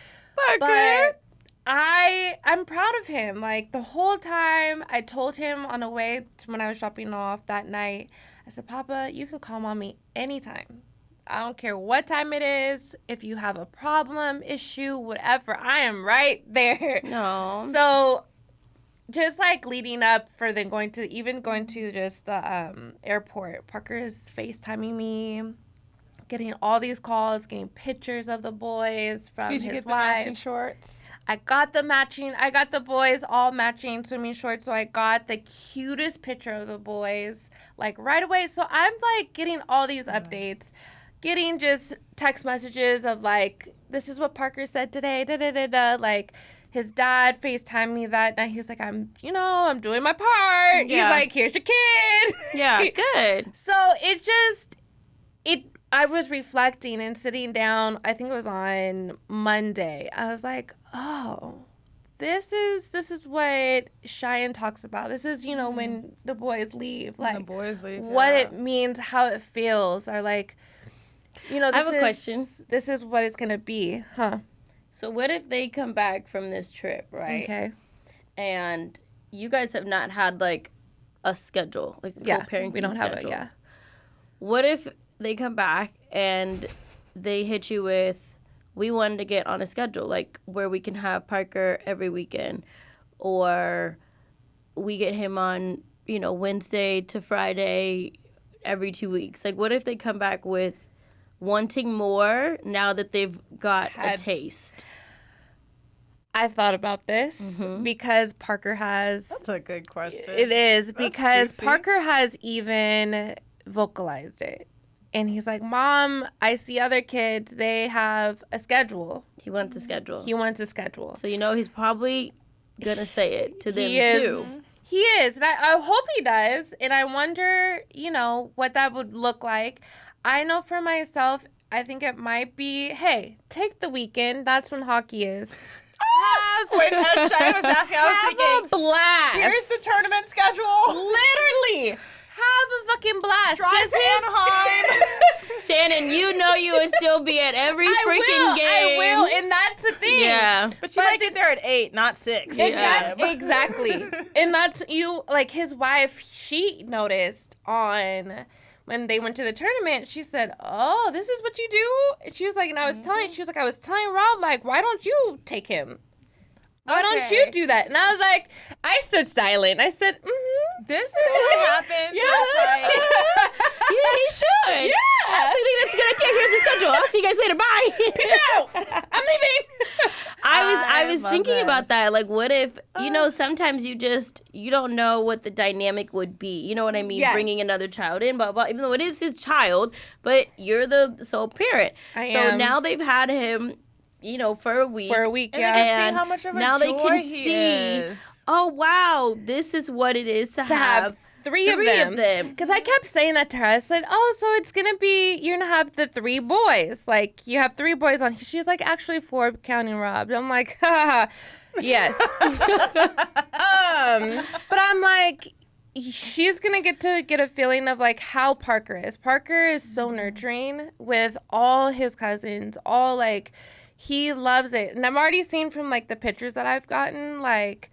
Speaker 1: Parker.
Speaker 3: But I'm proud of him. Like, the whole time I told him on the way to when I was dropping off that night, I said, Papa, you can call Mommy anytime. I don't care what time it is. If you have a problem, issue, whatever, I am right there.
Speaker 1: No.
Speaker 3: So just like leading up for them going to just the airport, Parker is FaceTiming me, getting all these calls, getting pictures of the boys from his wife.
Speaker 2: Did you get the matching shorts?
Speaker 3: I got the boys all matching swimming shorts, so I got the cutest picture of the boys, like, right away. So I'm, like, getting all these updates, getting just text messages of, like, this is what Parker said today, da-da-da-da, like, his dad FaceTimed me that night. He's like, I'm doing my part.
Speaker 1: Yeah.
Speaker 3: He's like, here's your kid.
Speaker 1: Yeah, good.
Speaker 3: So I was reflecting and sitting down, I think it was on Monday. I was like, oh, this is what Cheyenne talks about. This is, you know, when the boys leave. Like,
Speaker 2: When the boys leave,
Speaker 3: what it means, how it feels, or like, you know,
Speaker 1: I have a question.
Speaker 3: This is what it's going to be, huh?
Speaker 1: So what if they come back from this trip, right?
Speaker 3: Okay.
Speaker 1: And you guys have not had, like, a schedule, like a co-parenting
Speaker 3: we don't have it,
Speaker 1: schedule. What if they come back and they hit you with, we wanted to get on a schedule, like where we can have Parker every weekend, or we get him on, you know, Wednesday to Friday every 2 weeks. Like, what if they come back with wanting more now that they've got a taste?
Speaker 3: I've thought about this because Parker has...
Speaker 2: That's a good question.
Speaker 3: It is, because
Speaker 2: juicy.
Speaker 3: Parker has even vocalized it. And he's like, Mom, I see other kids, they have a schedule.
Speaker 1: He wants a schedule.
Speaker 3: He wants a schedule.
Speaker 1: So, you know, he's probably going to say it to them, too.
Speaker 3: He is. And I hope he does. And I wonder, you know, what that would look like. I know for myself, I think it might be, hey, take the weekend. That's when hockey is.
Speaker 2: Wait, as Cheyenne was asking, I was thinking,
Speaker 3: have a blast.
Speaker 2: here's the tournament schedule.
Speaker 3: Literally. Have a fucking blast.
Speaker 2: Drive to Anaheim.
Speaker 1: Shannon, you know you would still be at every freaking game.
Speaker 3: I will, and that's the thing.
Speaker 1: Yeah.
Speaker 2: But you might get there at 8, not 6.
Speaker 3: Exactly. And that's like his wife, she noticed on when they went to the tournament, she said, oh, this is what you do? And she was like, and I was telling Rob, like, why don't you take him? Why don't you do that? And I was like, I stood silent. I said,
Speaker 2: This is what happens.
Speaker 1: Yeah, he should.
Speaker 3: Yeah.
Speaker 1: Absolutely. That's a good idea. Here's the schedule. I'll see you guys later. Bye.
Speaker 3: Peace out. I'm leaving.
Speaker 1: I was thinking
Speaker 2: love
Speaker 1: about that. Like, what if, you know, sometimes you don't know what the dynamic would be. You know what I mean?
Speaker 3: Yes.
Speaker 1: Bringing another child in, blah, blah, even though it is his child, but you're the sole parent.
Speaker 3: I
Speaker 1: so
Speaker 3: am.
Speaker 1: now they've had him, you know, for a week.
Speaker 2: And they
Speaker 3: yeah.
Speaker 2: can see how much of a
Speaker 1: now
Speaker 2: joy
Speaker 1: they can
Speaker 2: he
Speaker 1: see,
Speaker 2: is.
Speaker 1: oh, wow, this is what it is to have
Speaker 3: Three of them. Because I kept saying that to her. I said, oh, so it's going to be, you're going to have the 3 boys. Like, you have 3 boys on. She's like, actually 4 counting Rob. I'm like, haha, yes. But I'm like, she's going to get a feeling of, like, how Parker is. Parker is so nurturing with all his cousins, all, like, he loves it. And I'm already seeing from, like, the pictures that I've gotten, like,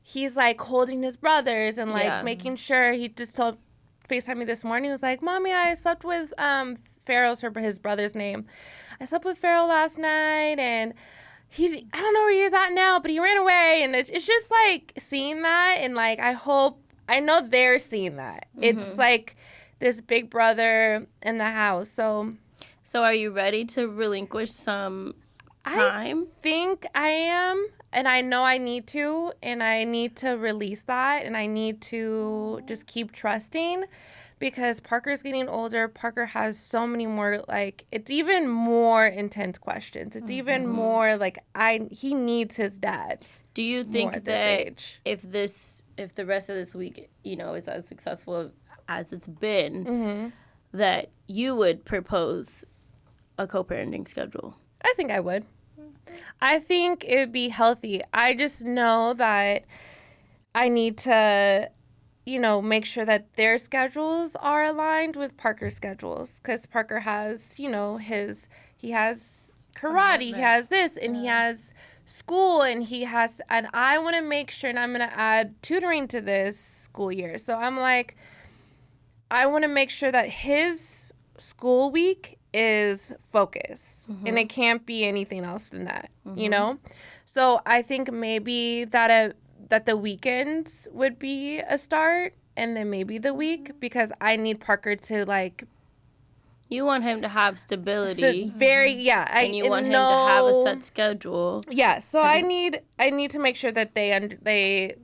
Speaker 3: he's, like, holding his brothers and, like, making sure. He just told FaceTime me this morning. He was like, Mommy, I slept with Farrell's his brother's name. I slept with Farrell last night, and I don't know where he is at now, but he ran away. And it's just, like, seeing that, and, like, I know they're seeing that. It's, like, this big brother in the house. So
Speaker 1: are you ready to relinquish some time?
Speaker 3: I think I am, and I know I need to, and I need to release that, and I need to just keep trusting, because Parker's getting older. Parker has so many more, like, it's even more intense questions. It's even more, like, he needs his dad.
Speaker 1: Do you think that if the rest of this week, is as successful as it's been, that you would propose a co-parenting schedule?
Speaker 3: I think I would. I think it would be healthy. I just know that I need to, make sure that their schedules are aligned with Parker's schedules. Because Parker has, he has karate, he has this, and he has school, and I want to make sure, and I'm going to add tutoring to this school year. So I'm like, I want to make sure that his school week is focus, and it can't be anything else than that, So I think maybe that the weekends would be a start, and then maybe the week, because I need Parker to, like,
Speaker 1: you want him to have stability.
Speaker 3: And you
Speaker 1: want him to have a set schedule.
Speaker 3: Yeah, so I need to make sure that they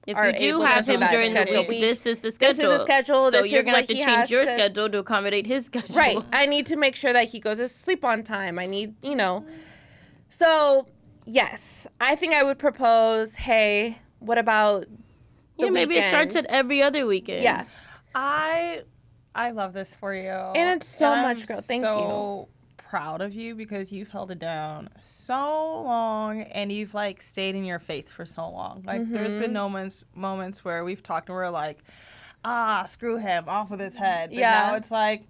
Speaker 1: if you do have him during the week, this is the schedule.
Speaker 3: This is the schedule.
Speaker 1: So you're going to have to change your schedule to accommodate his schedule.
Speaker 3: Right. I need to make sure that he goes to sleep on time. I need, So, yes, I think I would propose, hey, what about the
Speaker 1: maybe
Speaker 3: weekends?
Speaker 1: It starts at every other weekend.
Speaker 3: Yeah.
Speaker 2: I love this for you.
Speaker 3: And it's so much, girl. Thank you.
Speaker 2: I'm so proud of you, because you've held it down so long, and you've, like, stayed in your faith for so long. Like, there's been moments where we've talked and we're like, screw him, off with his head. But now it's like,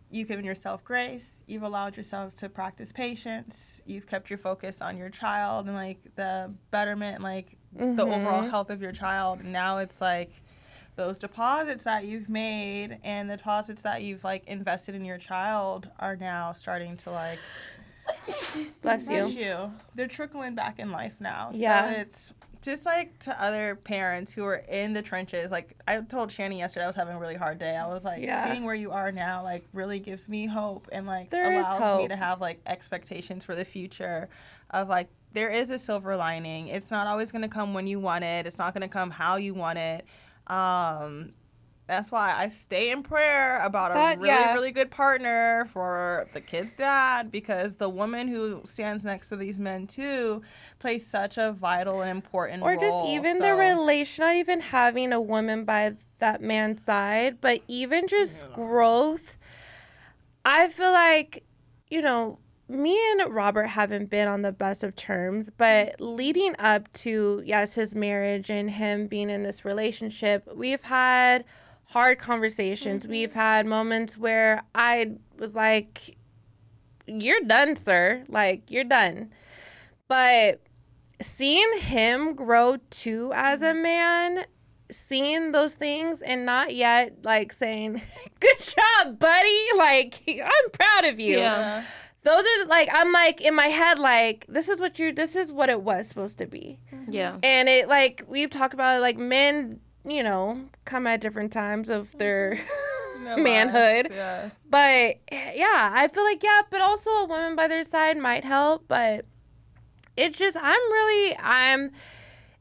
Speaker 2: you've given yourself grace. You've allowed yourself to practice patience. You've kept your focus on your child and, like, the betterment, like, the overall health of your child. And now it's like, those deposits that you've made and the deposits that you've, like, invested in your child are now starting to, like, bless you. They're trickling back in life now.
Speaker 3: Yeah.
Speaker 2: So it's just, like, to other parents who are in the trenches. Like, I told Shannon yesterday I was having a really hard day. I was like, seeing where you are now, like, really gives me hope, and, like, allows me to have, like, expectations for the future of, like, there is a silver lining. It's not always going to come when you want it. It's not going to come how you want it. That's why I stay in prayer about a really good partner for the kid's dad, because the woman who stands next to these men too plays such a vital and important role.
Speaker 3: Or just even the relation, not even having a woman by that man's side, but even just growth. I feel like, me and Robert haven't been on the best of terms, but leading up to, his marriage and him being in this relationship, we've had hard conversations. We've had moments where I was like, you're done, sir. Like, you're done. But seeing him grow too as a man, seeing those things and not yet, like, saying, good job, buddy. Like, I'm proud of you.
Speaker 1: Yeah.
Speaker 3: Those are, like, I'm, like, in my head, like, this is what it was supposed to be.
Speaker 1: Yeah.
Speaker 3: And it, like, we've talked about it, like, men, come at different times of their manhood.
Speaker 2: Yes.
Speaker 3: But, I feel like, but also a woman by their side might help. But it's just,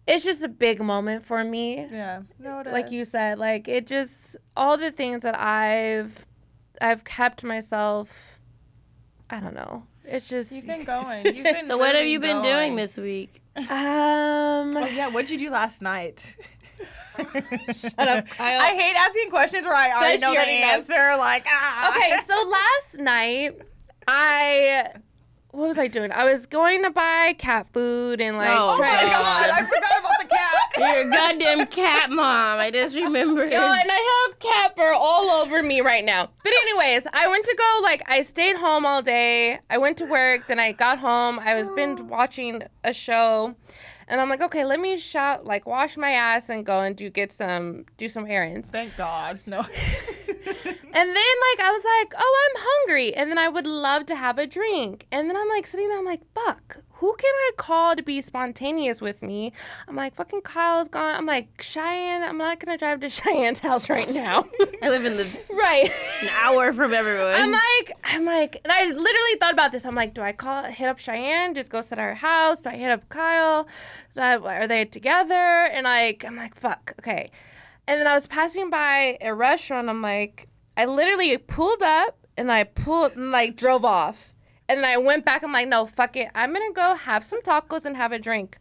Speaker 3: it's just a big moment for me.
Speaker 2: Yeah. No, it is.
Speaker 3: Like you said, like, it just, all the things that I've kept myself, I don't know. It's just...
Speaker 2: You've been going. You've been
Speaker 1: So what have you been doing this week?
Speaker 2: Oh, yeah. What'd you do last night?
Speaker 3: Shut up, Kyle.
Speaker 2: I hate asking questions where I already
Speaker 3: That
Speaker 2: know
Speaker 3: she
Speaker 2: the
Speaker 3: already knows.
Speaker 2: answer. Like,
Speaker 3: Okay, so last night, what was I doing? I was going to buy cat food and like.
Speaker 1: Oh,
Speaker 2: Oh my
Speaker 3: trying-
Speaker 2: God, I forgot about the cat.
Speaker 1: You're a goddamn cat mom. I just remembered.
Speaker 3: Yo, and I have cat fur all over me right now. But anyways, I went to go, like, I stayed home all day. I went to work, then I got home. I was binge watching a show. And I'm like, okay, let me wash my ass and go and do some errands.
Speaker 2: Thank God. No.
Speaker 3: And then, I was like, oh, I'm hungry. And then I would love to have a drink. And then I'm, sitting there, I'm like, fuck, who can I call to be spontaneous with me? I'm like, fucking Kyle's gone. I'm like, Cheyenne, I'm not going to drive to Cheyenne's house right now.
Speaker 1: I live in
Speaker 3: Right.
Speaker 1: an hour from everyone.
Speaker 3: I'm like, and I literally thought about this. I'm like, do I hit up Cheyenne, just go sit at her house? Do I hit up Kyle? Are they together? And I'm like, fuck, okay. And then I was passing by a restaurant. I'm like, I literally pulled up and I drove off. And then I went back. I'm like, no, fuck it. I'm going to go have some tacos and have a drink.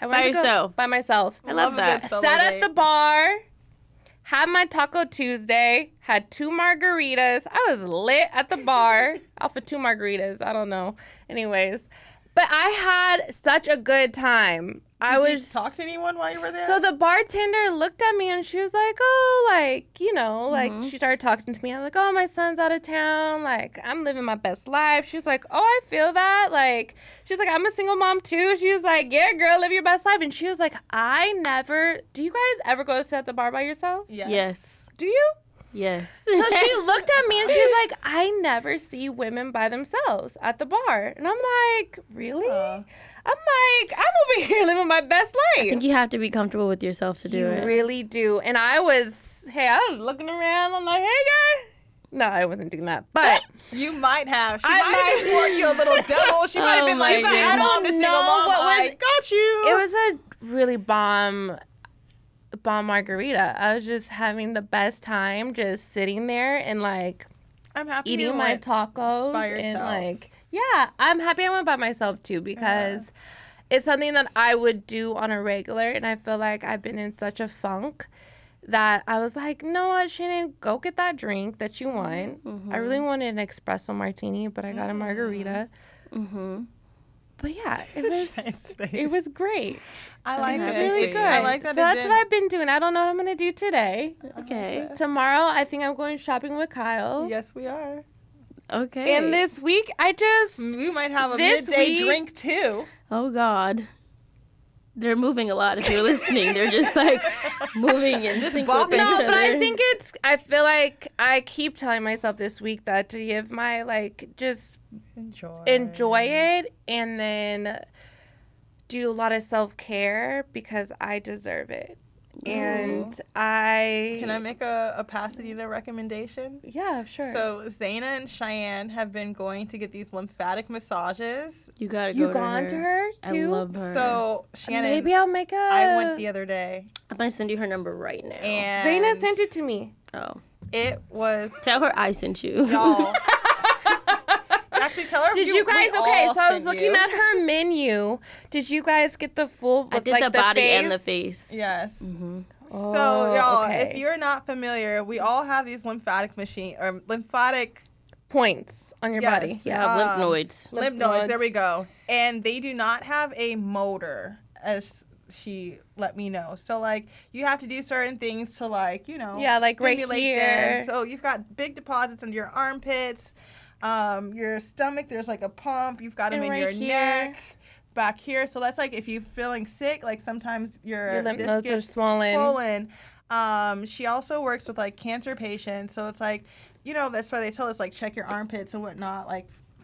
Speaker 3: I went
Speaker 1: By
Speaker 3: to go
Speaker 1: yourself?
Speaker 3: By myself.
Speaker 1: I love
Speaker 2: a
Speaker 1: that.
Speaker 2: good solo
Speaker 3: Sat at
Speaker 2: date.
Speaker 3: the bar, had my Taco Tuesday, had 2 margaritas. I was lit at the bar. Off of 2 margaritas. I don't know. Anyways. But I had such a good time.
Speaker 2: Did you talk to anyone while you were there?
Speaker 3: So the bartender looked at me and she was like, she started talking to me. I'm like, oh, my son's out of town. Like, I'm living my best life. She was like, oh, I feel that. Like, she's like, I'm a single mom too. She was like, yeah, girl, live your best life. And she was like, do you guys ever go sit at the bar by yourself?
Speaker 1: Yes.
Speaker 3: Do you?
Speaker 1: Yes.
Speaker 3: So she looked at me and she was like, I never see women by themselves at the bar. And I'm like, really? I'm like, I'm over here living my best life.
Speaker 1: I think you have to be comfortable with yourself to do
Speaker 3: You
Speaker 1: it.
Speaker 3: really do. And I was looking around. I'm like, hey, guys. No, I wasn't doing that. But
Speaker 2: you might have. She
Speaker 3: I
Speaker 2: might have
Speaker 3: might-
Speaker 2: worn you a little devil. She might have been
Speaker 1: Oh
Speaker 2: like,
Speaker 1: my
Speaker 2: single
Speaker 1: God.
Speaker 2: mom to single
Speaker 3: know
Speaker 2: mom.
Speaker 3: what was-
Speaker 2: I got you.
Speaker 3: it was a really bomb margarita. I was just having the best time just sitting there and
Speaker 2: I'm happy
Speaker 3: eating
Speaker 2: you
Speaker 3: my
Speaker 2: went
Speaker 3: tacos
Speaker 2: by
Speaker 3: and
Speaker 2: yourself.
Speaker 3: yeah, I'm happy I went by myself too because it's something that I would do on a regular, and I feel like I've been in such a funk that I was like, no, what, Shanan, go get that drink that you want. I really wanted an espresso martini, but I got a margarita. But yeah, it was great.
Speaker 2: I like it.
Speaker 3: Really good.
Speaker 2: I like that.
Speaker 3: So that's what I've been doing. I don't know what I'm gonna do today.
Speaker 1: Okay.
Speaker 3: Tomorrow, I think I'm going shopping with Kyle.
Speaker 2: Yes, we are.
Speaker 1: Okay.
Speaker 3: And this week,
Speaker 2: We might have a
Speaker 3: This
Speaker 2: midday
Speaker 3: week-
Speaker 2: drink too.
Speaker 1: Oh God. They're moving a lot. If you're listening, they're just moving and sync with
Speaker 2: bopping.
Speaker 1: each
Speaker 3: No,
Speaker 1: other.
Speaker 3: but I feel like I keep telling myself this week that to give my just enjoy it and then do a lot of self-care because I deserve it. And
Speaker 2: Can I make a Pasadena recommendation?
Speaker 3: Yeah, sure.
Speaker 2: So Zaina and Cheyenne have been going to get these lymphatic massages.
Speaker 1: You gotta go
Speaker 3: you
Speaker 1: to
Speaker 3: gone to her too?
Speaker 1: I love her.
Speaker 2: So Shannon,
Speaker 3: Maybe I'll make
Speaker 2: I went the other day,
Speaker 1: I'm gonna send you her number right now.
Speaker 2: and
Speaker 3: Zaina sent it to me.
Speaker 1: Oh.
Speaker 2: It was
Speaker 1: Tell her I sent you.
Speaker 2: y'all. Actually, tell her.
Speaker 3: Did
Speaker 2: we
Speaker 3: you guys?
Speaker 2: all
Speaker 3: Okay, so I was
Speaker 2: sent
Speaker 3: looking
Speaker 2: you.
Speaker 3: at her menu. Did you guys get the full?
Speaker 1: I
Speaker 3: With,
Speaker 1: did the body
Speaker 3: face?
Speaker 1: and the face.
Speaker 2: Yes.
Speaker 1: Mm-hmm.
Speaker 2: So
Speaker 3: Oh,
Speaker 2: y'all,
Speaker 3: okay.
Speaker 2: if you're not familiar, we all have these lymphatic
Speaker 3: Points on your
Speaker 2: Yes.
Speaker 3: body.
Speaker 1: Yeah, lymph nodes.
Speaker 2: lymph nodes. There we go. And they do not have a motor, as she let me know. So you have to do certain things to
Speaker 3: Yeah, like right
Speaker 2: stimulate
Speaker 3: here.
Speaker 2: them. So you've got big deposits under your armpits, your stomach. There's a pump. You've got them
Speaker 3: And
Speaker 2: in
Speaker 3: right
Speaker 2: your
Speaker 3: here.
Speaker 2: neck. Back here, so that's if you're feeling sick, sometimes your
Speaker 3: lymph
Speaker 2: this
Speaker 3: nodes are
Speaker 2: gets
Speaker 3: swollen.
Speaker 2: She also works with cancer patients, so it's that's why they tell us check your armpits and whatnot,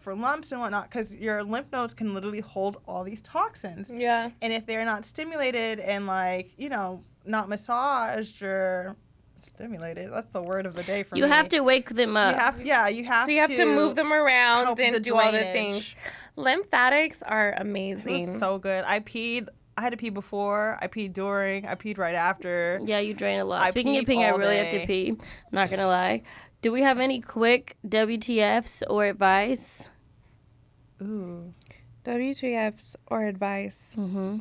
Speaker 2: for lumps and whatnot, because your lymph nodes can literally hold all these toxins.
Speaker 3: Yeah.
Speaker 2: And if they're not stimulated and not massaged or stimulated, that's the word of the day for me.
Speaker 1: You have to wake them
Speaker 2: You
Speaker 1: up.
Speaker 2: have to, yeah, you have
Speaker 3: So you have to move them around
Speaker 2: help
Speaker 3: and
Speaker 2: the
Speaker 3: do all the
Speaker 2: drainage.
Speaker 3: things. Lymphatics are
Speaker 2: It
Speaker 3: amazing.
Speaker 2: was so good. I had to pee before, I peed during, I peed right after.
Speaker 1: Yeah, you drain a lot.
Speaker 2: I
Speaker 1: Speaking of
Speaker 2: peed
Speaker 1: peeing, I
Speaker 2: all
Speaker 1: really have
Speaker 2: day.
Speaker 1: to pee. I'm not gonna lie. Do we have any quick WTFs or advice?
Speaker 2: Ooh.
Speaker 3: WTFs or advice?
Speaker 1: Mm-hmm.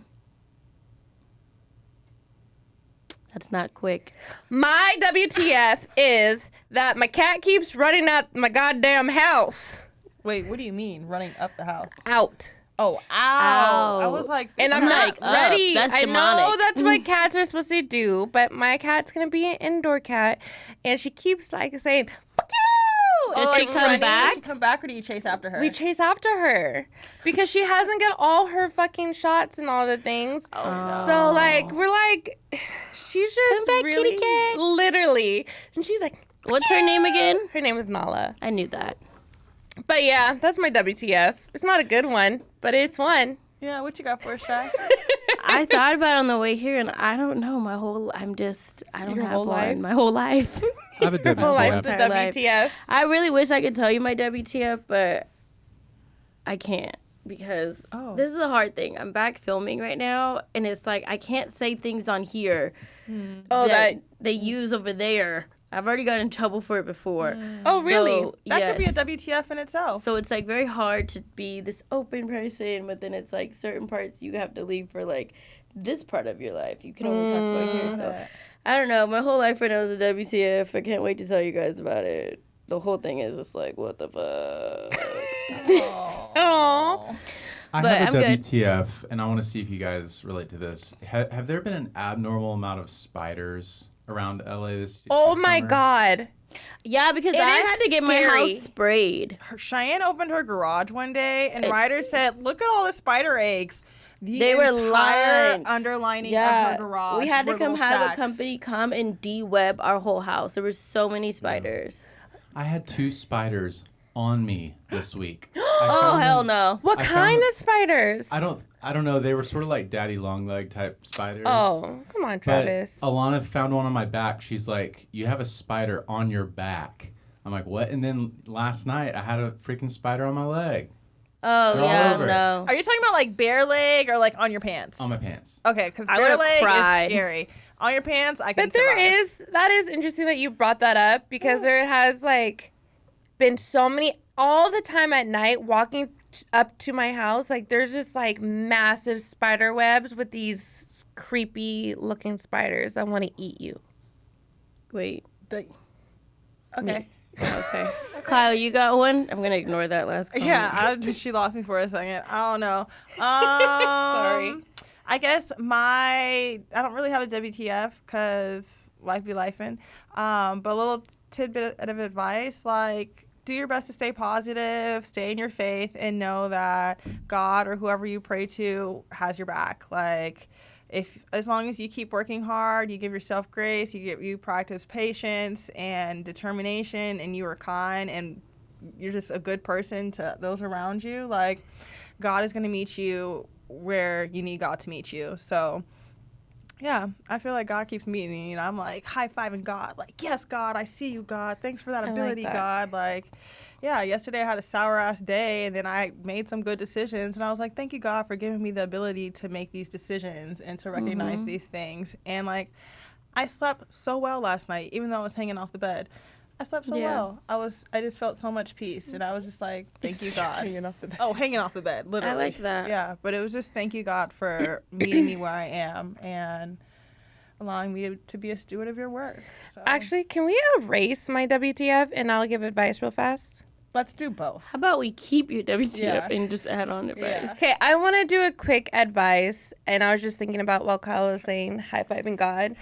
Speaker 1: That's not quick.
Speaker 3: My WTF is that my cat keeps running out my goddamn house.
Speaker 2: Wait, what do you mean running up the house?
Speaker 3: Out.
Speaker 2: Oh, ow.
Speaker 1: Ow.
Speaker 2: I was like,
Speaker 3: And I'm
Speaker 1: Like,
Speaker 3: not ready.
Speaker 1: that's
Speaker 3: I know
Speaker 1: demonic.
Speaker 3: that's what cats are supposed to do, but my cat's gonna be an indoor cat, and she keeps like saying, "Fuck you!"
Speaker 1: Does she come
Speaker 2: running?
Speaker 1: back?
Speaker 2: Does she come back or do you chase after her?
Speaker 3: We chase after her because she hasn't got all her fucking shots and all the things.
Speaker 2: Oh,
Speaker 3: So like we're like, she's just
Speaker 1: Come back,
Speaker 3: really
Speaker 1: kitty cat.
Speaker 3: literally, and she's like,
Speaker 1: What's her name again?
Speaker 3: her name is Nala.
Speaker 1: I knew that.
Speaker 3: But yeah, that's my WTF. It's not a good one, but it's one.
Speaker 2: Yeah, what you got for us, Shy?
Speaker 1: I thought about it on the way here, and I don't know. I don't
Speaker 3: Your
Speaker 1: have
Speaker 3: whole
Speaker 1: one.
Speaker 3: life?
Speaker 1: My whole life.
Speaker 4: I have a WTF.
Speaker 3: Well, life's a
Speaker 1: Entire life.
Speaker 3: WTF.
Speaker 1: I really wish I could tell you my WTF, but I can't because
Speaker 2: Oh.
Speaker 1: this is a hard thing. I'm back filming right now, and it's like I can't say things on here
Speaker 3: Oh,
Speaker 1: that they use over there. I've already gotten in trouble for it before.
Speaker 3: Oh, really?
Speaker 1: So,
Speaker 2: That could be a
Speaker 1: yes.
Speaker 2: WTF in itself.
Speaker 1: So it's like very hard to be this open person, but then it's like certain parts you have to leave for like this part of your life. You can only talk about here. So I don't know. My whole life right now is a WTF. I can't wait to tell you guys about it. The whole thing is just like, what the fuck?
Speaker 3: Oh.
Speaker 4: I
Speaker 1: But
Speaker 4: have a
Speaker 1: I'm good.
Speaker 4: WTF, and I want to see if you guys relate to this. Have there been an abnormal amount of spiders around LA this
Speaker 3: Oh
Speaker 4: this
Speaker 3: my
Speaker 4: summer?
Speaker 3: God.
Speaker 1: Yeah, because
Speaker 3: It
Speaker 1: I
Speaker 3: is
Speaker 1: had to get my
Speaker 3: scary.
Speaker 1: house sprayed.
Speaker 2: Cheyenne opened her garage one day, and Ryder said, "Look at all the spider eggs."
Speaker 1: They were
Speaker 2: entire
Speaker 1: lined.
Speaker 2: underlining of
Speaker 1: Yeah,
Speaker 2: her garage.
Speaker 1: we had to
Speaker 2: were
Speaker 1: come
Speaker 2: little
Speaker 1: have
Speaker 2: sacks.
Speaker 1: a company come and de-web our whole house. There were so many spiders.
Speaker 4: I had 2 spiders on me this week.
Speaker 1: Oh hell no!
Speaker 3: What
Speaker 4: I
Speaker 3: kind
Speaker 4: found-
Speaker 3: of spiders?
Speaker 4: I don't know. They were sort of like daddy long leg type spiders.
Speaker 3: Oh, come on,
Speaker 4: But
Speaker 3: Travis.
Speaker 4: Alana found one on my back. She's like, "You have a spider on your back." I'm like, "What?" And then last night I had a freaking spider on my leg,
Speaker 1: Oh
Speaker 4: They're all
Speaker 1: yeah,
Speaker 4: over it.
Speaker 1: no.
Speaker 2: Are you talking about like bare leg or like on your pants?
Speaker 4: on my pants.
Speaker 2: Okay, because
Speaker 1: I
Speaker 2: bare
Speaker 1: would've
Speaker 2: leg
Speaker 1: cried.
Speaker 2: is scary. On your pants, I can
Speaker 3: But there
Speaker 2: survive.
Speaker 3: that is interesting that you brought that up because there has like been so many all the time at night walking up to my house. Like there's just like massive spider webs with these creepy looking spiders that want to eat you.
Speaker 1: Wait.
Speaker 2: Okay.
Speaker 1: Okay. Kyle, you got one? I'm gonna ignore that last comment.
Speaker 2: Yeah, she lost me for a second. I don't know.
Speaker 3: Sorry.
Speaker 2: I guess I don't really have a WTF because life be lifing. But a little tidbit of advice, like do your best to stay positive, stay in your faith, and know that God or whoever you pray to has your back. Like as long as you keep working hard, you give yourself grace, you practice patience and determination, and you are kind and you're just a good person to those around you, like God is going to meet you where you need God to meet you. So yeah, I feel like God keeps meeting me, and I'm like high-fiving God, like, yes, God, I see you, God. Thanks for that
Speaker 3: like
Speaker 2: ability,
Speaker 3: that.
Speaker 2: God. Like, yeah, yesterday I had a sour-ass day, and then I made some good decisions, and I was like, thank you, God, for giving me the ability to make these decisions and to recognize these things. And, like, I slept so well last night, even though I was hanging off the bed. I slept so
Speaker 1: Yeah.
Speaker 2: well. I just felt so much peace, and I was just like, thank you, God.
Speaker 3: Hanging off the bed.
Speaker 2: Oh, hanging off the bed, literally.
Speaker 1: like that.
Speaker 2: Yeah, but it was just thank you, God, for meeting me where I am and allowing me to be a steward of your work. So
Speaker 3: Actually, can we erase my WTF and I'll give advice real fast?
Speaker 2: let's do both.
Speaker 1: How about we keep your WTF
Speaker 2: Yeah.
Speaker 1: and just add on advice?
Speaker 2: Yeah.
Speaker 3: Okay, I want to do a quick advice, and I was just thinking about what Kyle was saying, high-fiving God.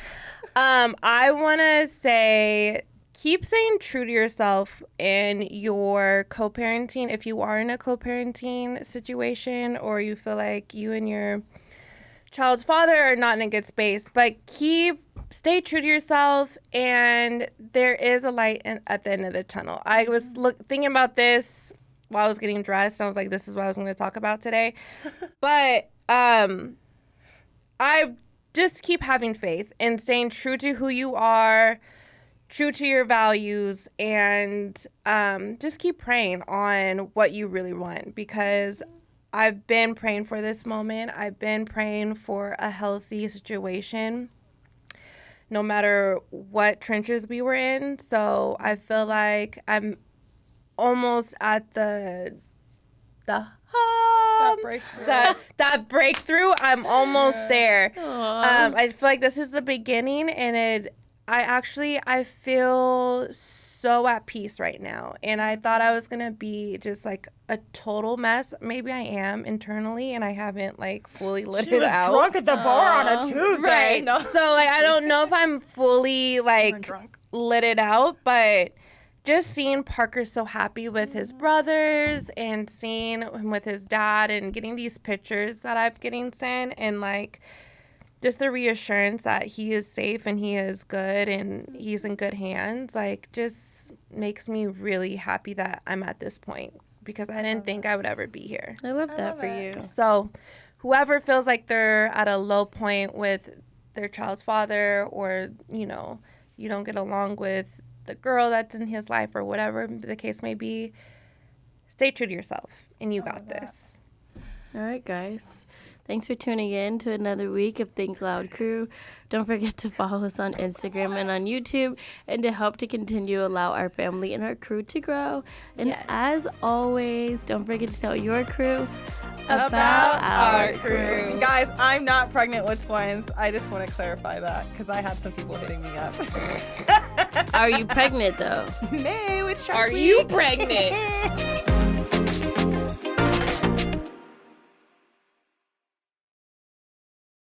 Speaker 3: I want to say keep staying true to yourself in your co-parenting. If you are in a co-parenting situation or you feel like you and your child's father are not in a good space, but stay true to yourself, and there is a light at the end of the tunnel. I was thinking about this while I was getting dressed, and I was like, this is what I was going to talk about today. But I just keep having faith and staying true to who you are, true to your values, and just keep praying on what you really want, because I've been praying for this moment. I've been praying for a healthy situation, no matter what trenches we were in. So I feel like I'm almost at the that breakthrough. I'm almost there.
Speaker 1: Aw.
Speaker 3: I feel like this is the beginning, and I feel so at peace right now. And I thought I was gonna be just like a total mess. Maybe I am internally, and I haven't like fully lit
Speaker 2: She
Speaker 3: it
Speaker 2: was
Speaker 3: out.
Speaker 2: drunk at the bar on a Tuesday.
Speaker 3: Right.
Speaker 2: No.
Speaker 3: So like I don't know if I'm fully like
Speaker 2: drunk.
Speaker 3: lit it out, but just seeing Parker so happy with his brothers and seeing him with his dad and getting these pictures that I'm getting sent and like just the reassurance that he is safe and he is good and he's in good hands, like just makes me really happy that I'm at this point because I didn't think I would ever be here.
Speaker 1: I love that for you.
Speaker 3: So whoever feels like they're at a low point with their child's father or, you know, you don't get along with the girl that's in his life or whatever the case may be, stay true to yourself and you got this.
Speaker 1: All right, guys. Thanks for tuning in to another week of Think Loud Crew. Don't forget to follow us on Instagram and on YouTube, and to help to continue allow our family and our crew to grow. And as always, don't forget to tell your crew about our crew.
Speaker 2: Guys, I'm not pregnant with twins. I just want to clarify that because I had some people hitting me up.
Speaker 1: Are you pregnant though?
Speaker 2: Nay, which
Speaker 3: Are you pregnant?